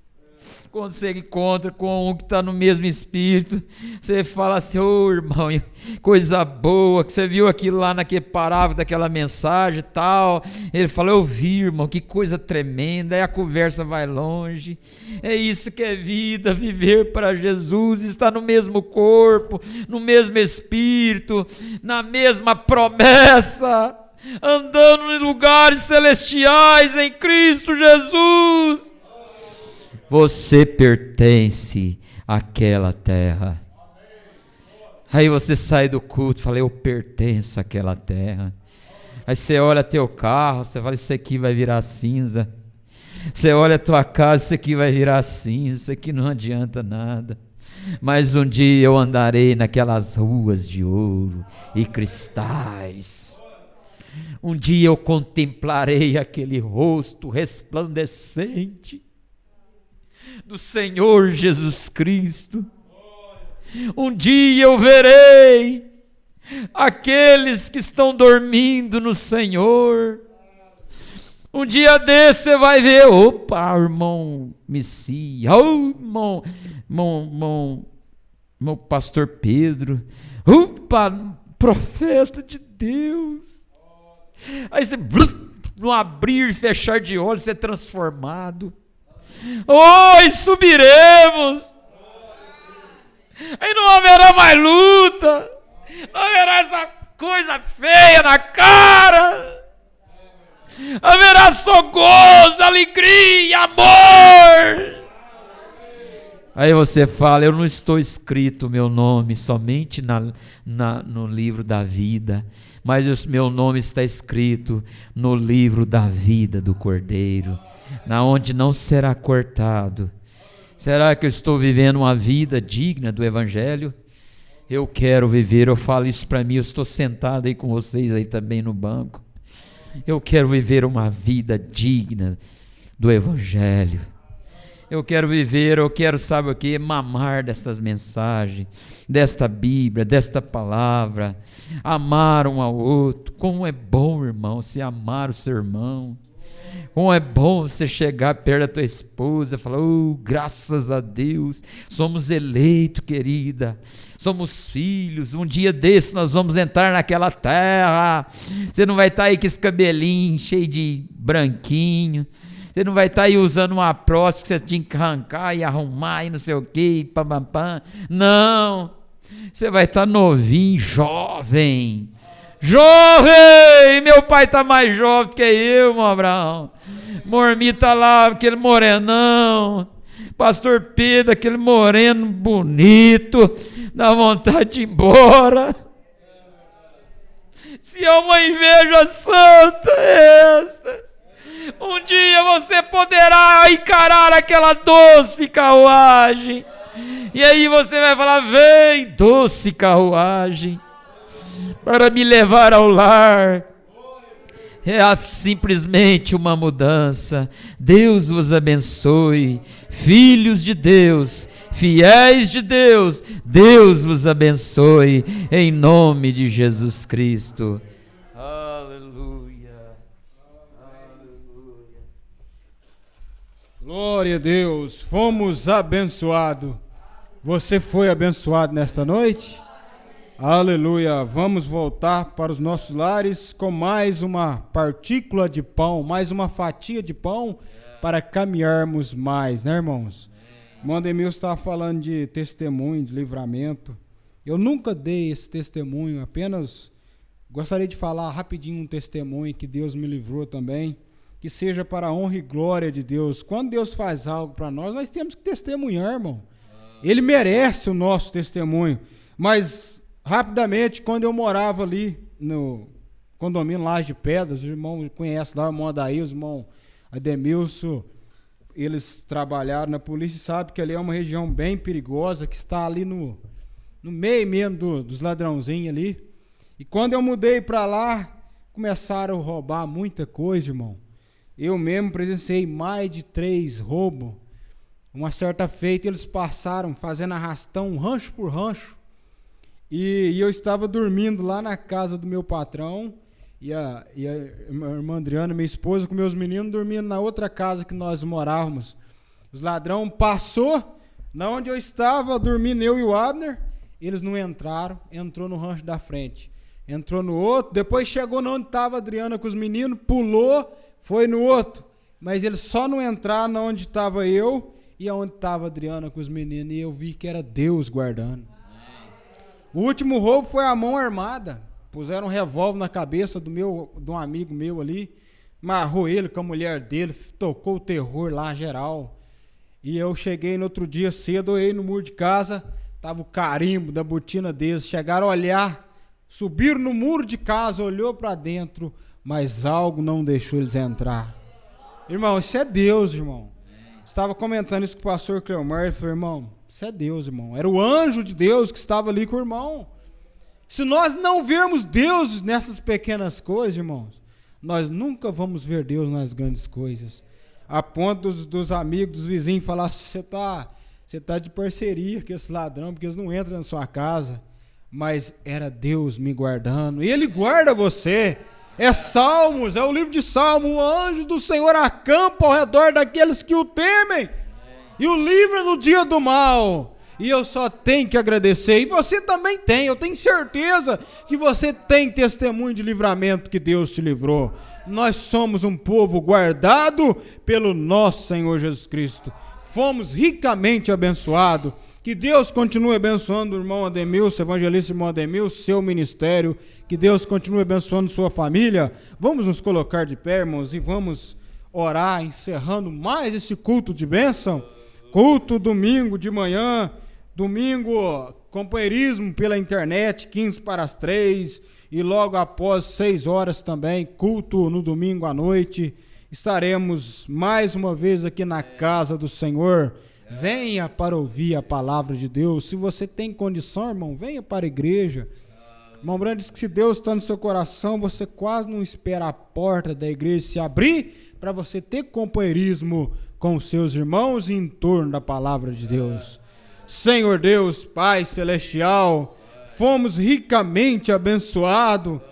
Quando você encontra com um que está no mesmo espírito, você fala assim: ô irmão, coisa boa, que você viu aquilo lá naquele parágrafo daquela mensagem e tal. Ele fala: eu vi, irmão, que coisa tremenda. Aí a conversa vai longe. É isso que é vida, viver para Jesus, estar no mesmo corpo, no mesmo espírito, na mesma promessa, andando em lugares celestiais em Cristo Jesus. Você pertence àquela terra. Aí você sai do culto e fala: eu pertenço àquela terra. Aí você olha teu carro, você fala: isso aqui vai virar cinza. Você olha a tua casa, isso aqui vai virar cinza, isso aqui não adianta nada. Mas um dia eu andarei naquelas ruas de ouro e cristais. Um dia eu contemplarei aquele rosto resplandecente do Senhor Jesus Cristo. Um dia eu verei aqueles que estão dormindo no Senhor. Um dia desse você vai ver: opa, irmão Messias, oh, irmão pastor Pedro, opa, profeta de Deus. Aí você, no abrir e fechar de olhos, você é transformado. Oi, subiremos. Aí não haverá mais luta, não haverá essa coisa feia na cara. Haverá só gozo, alegria, amor. Aí você fala: eu não estou escrito o meu nome somente no livro da vida, mas o meu nome está escrito no livro da vida do Cordeiro, na onde não será cortado. Será que eu estou vivendo uma vida digna do Evangelho? Eu quero viver, eu falo isso para mim, eu estou sentado aí com vocês aí também no banco. Eu quero viver uma vida digna do Evangelho. Eu quero viver, eu quero, sabe o que? Mamar dessas mensagens, desta Bíblia, desta palavra. Amar um ao outro. Como é bom, irmão, se amar o seu irmão. Como é bom você chegar perto da tua esposa e falar: oh, graças a Deus, somos eleitos, querida. Somos filhos. Um dia desse nós vamos entrar naquela terra. Você não vai estar aí com esse cabelinho cheio de branquinho. Você não vai estar aí usando uma prótese que você tinha que arrancar e arrumar e não sei o que, pam. Não, você vai estar novinho, jovem. Jovem! Meu pai está mais jovem que eu, meu Abraão. Mormita lá, aquele morenão. Pastor Pedro, aquele moreno bonito, dá vontade de ir embora. Se é uma inveja santa esta, um dia você poderá encarar aquela doce carruagem. E aí você vai falar: vem, doce carruagem, para me levar ao lar. É simplesmente uma mudança. Deus vos abençoe, filhos de Deus, fiéis de Deus. Deus vos abençoe, em nome de Jesus Cristo. Aleluia. Aleluia. Glória a Deus, fomos abençoados. Você foi abençoado nesta noite? Aleluia. Vamos voltar para os nossos lares com mais uma partícula de pão, mais uma fatia de pão, para caminharmos mais, né, irmãos? O Ademilson estava falando de testemunho, de livramento. Eu nunca dei esse testemunho, apenas gostaria de falar rapidinho um testemunho que Deus me livrou também, que seja para a honra e glória de Deus. Quando Deus faz algo para nós temos que testemunhar, irmão. Ele merece o nosso testemunho. Mas, rapidamente, quando eu morava ali no condomínio Laje de Pedras, os irmãos conhecem lá, o irmão Adair, o irmão Ademilson, eles trabalharam na polícia e sabem que ali é uma região bem perigosa, que está ali no meio mesmo dos ladrãozinhos ali. E quando eu mudei para lá, começaram a roubar muita coisa, irmão. Eu mesmo presenciei mais de 3 roubos. Uma certa feita eles passaram fazendo arrastão, rancho por rancho. E eu estava dormindo lá na casa do meu patrão, e a irmã Adriana, minha esposa, com meus meninos, dormindo na outra casa que nós morávamos. Os ladrões passou, na onde eu estava, dormindo eu e o Abner, eles não entraram, entrou no rancho da frente. Entrou no outro, depois chegou na onde estava a Adriana com os meninos, pulou, foi no outro. Mas eles só não entraram na onde estava eu e aonde estava a Adriana com os meninos, e eu vi que era Deus guardando. O último roubo foi a mão armada. Puseram um revólver na cabeça de um amigo meu ali, amarrou ele com a mulher dele, tocou o terror lá geral. E eu cheguei no outro dia cedo, olhei no muro de casa, tava o carimbo da botina deles. Chegaram a olhar, subiram no muro de casa, olhou para dentro, mas algo não deixou eles entrar. Irmão, isso é Deus, irmão. Estava comentando isso com o pastor Cleomar, ele falou: irmão, isso é Deus, irmão. Era o anjo de Deus que estava ali com o irmão. Se nós não vermos Deus nessas pequenas coisas, irmãos, nós nunca vamos ver Deus nas grandes coisas. A ponto dos amigos, dos vizinhos falar: você tá de parceria com esse ladrão, porque eles não entram na sua casa. Mas era Deus me guardando. E Ele guarda você. É Salmos, é o livro de Salmos. O anjo do Senhor acampa ao redor daqueles que o temem e o livra no dia do mal. E eu só tenho que agradecer. E você também tem, eu tenho certeza que você tem testemunho de livramento que Deus te livrou. Nós somos um povo guardado pelo nosso Senhor Jesus Cristo. Fomos ricamente abençoados. Que Deus continue abençoando o irmão Ademilson, evangelista irmão Ademilson, seu ministério. Que Deus continue abençoando sua família. Vamos nos colocar de pé, irmãos, e vamos orar, encerrando mais esse culto de bênção. Culto domingo de manhã, domingo companheirismo pela internet, 15 para as 3, e logo após 6 horas também, culto no domingo à noite. Estaremos mais uma vez aqui na casa do Senhor. Venha para ouvir a palavra de Deus. Se você tem condição, irmão, venha para a igreja. Irmão Brando diz que se Deus está no seu coração, você quase não espera a porta da igreja se abrir para você ter companheirismo com seus irmãos e em torno da palavra de Deus. Senhor Deus, Pai Celestial, fomos ricamente abençoados.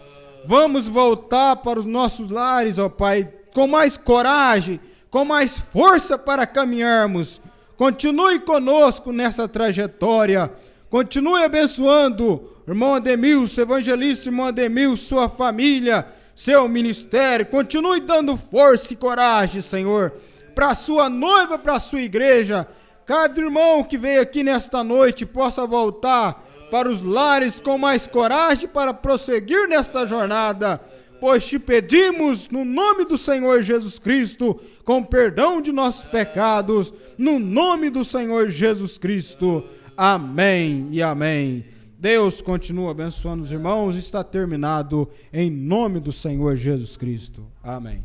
Vamos voltar para os nossos lares, ó Pai, com mais coragem, com mais força para caminharmos. Continue conosco nessa trajetória. Continue abençoando o irmão Ademilson, evangelista irmão Ademilson, sua família, seu ministério. Continue dando força e coragem, Senhor, para a sua noiva, para a sua igreja. Cada irmão que veio aqui nesta noite possa voltar para os lares com mais coragem para prosseguir nesta jornada. pois te pedimos no nome do Senhor Jesus Cristo, com perdão de nossos pecados, no nome do Senhor Jesus Cristo. Amém e amém. Deus continua abençoando os irmãos. Está terminado em nome do Senhor Jesus Cristo. Amém.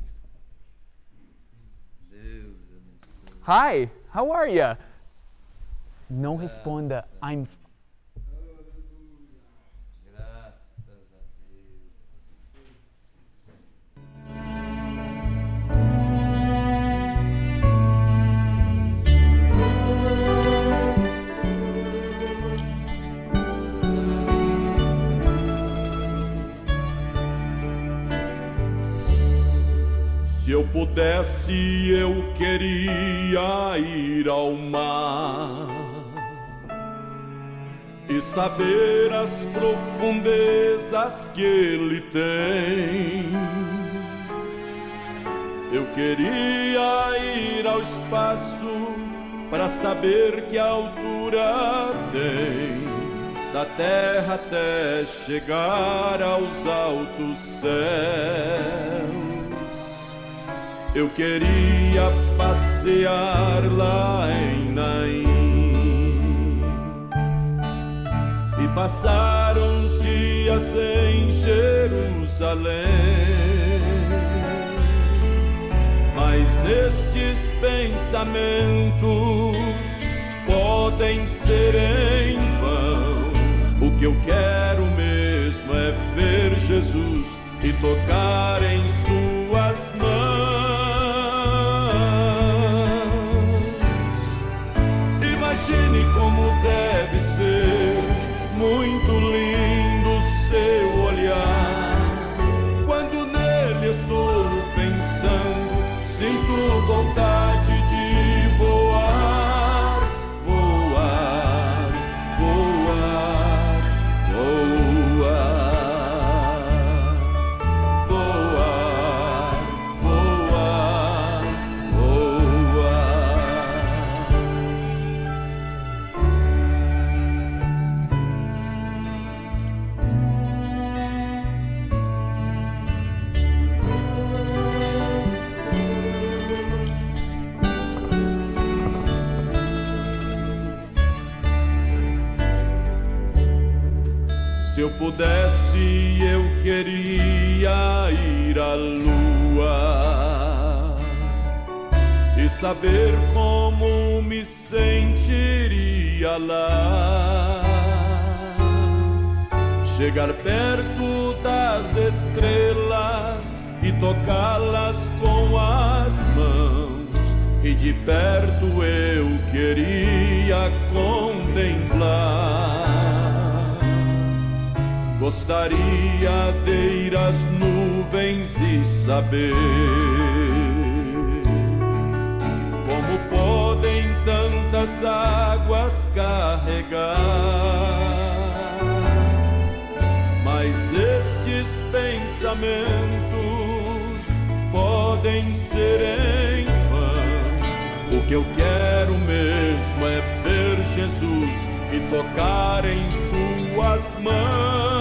Hi, how are you? Não responda. I'm. Graças a Deus. Se eu pudesse, eu queria ir ao mar e saber as profundezas que ele tem. Eu queria ir ao espaço para saber que altura tem, da terra até chegar aos altos céus. Eu queria passear lá em Naim e passar uns dias em Jerusalém. Mas estes pensamentos podem ser em vão. O que eu quero mesmo é ver Jesus e tocar em suas mãos. Imagine como deve ser muito lindo seu olhar. Quando nele estou pensando, sinto vontade de voar, voar, voar, voar, voar, voar, voar. Se eu pudesse, eu queria ir à lua e saber como me sentiria lá. Chegar perto das estrelas e tocá-las com as mãos, e de perto eu queria contemplar. Gostaria de ir às nuvens e saber como podem tantas águas carregar. Mas estes pensamentos podem ser em vão. O que eu quero mesmo é ver Jesus e tocar em suas mãos.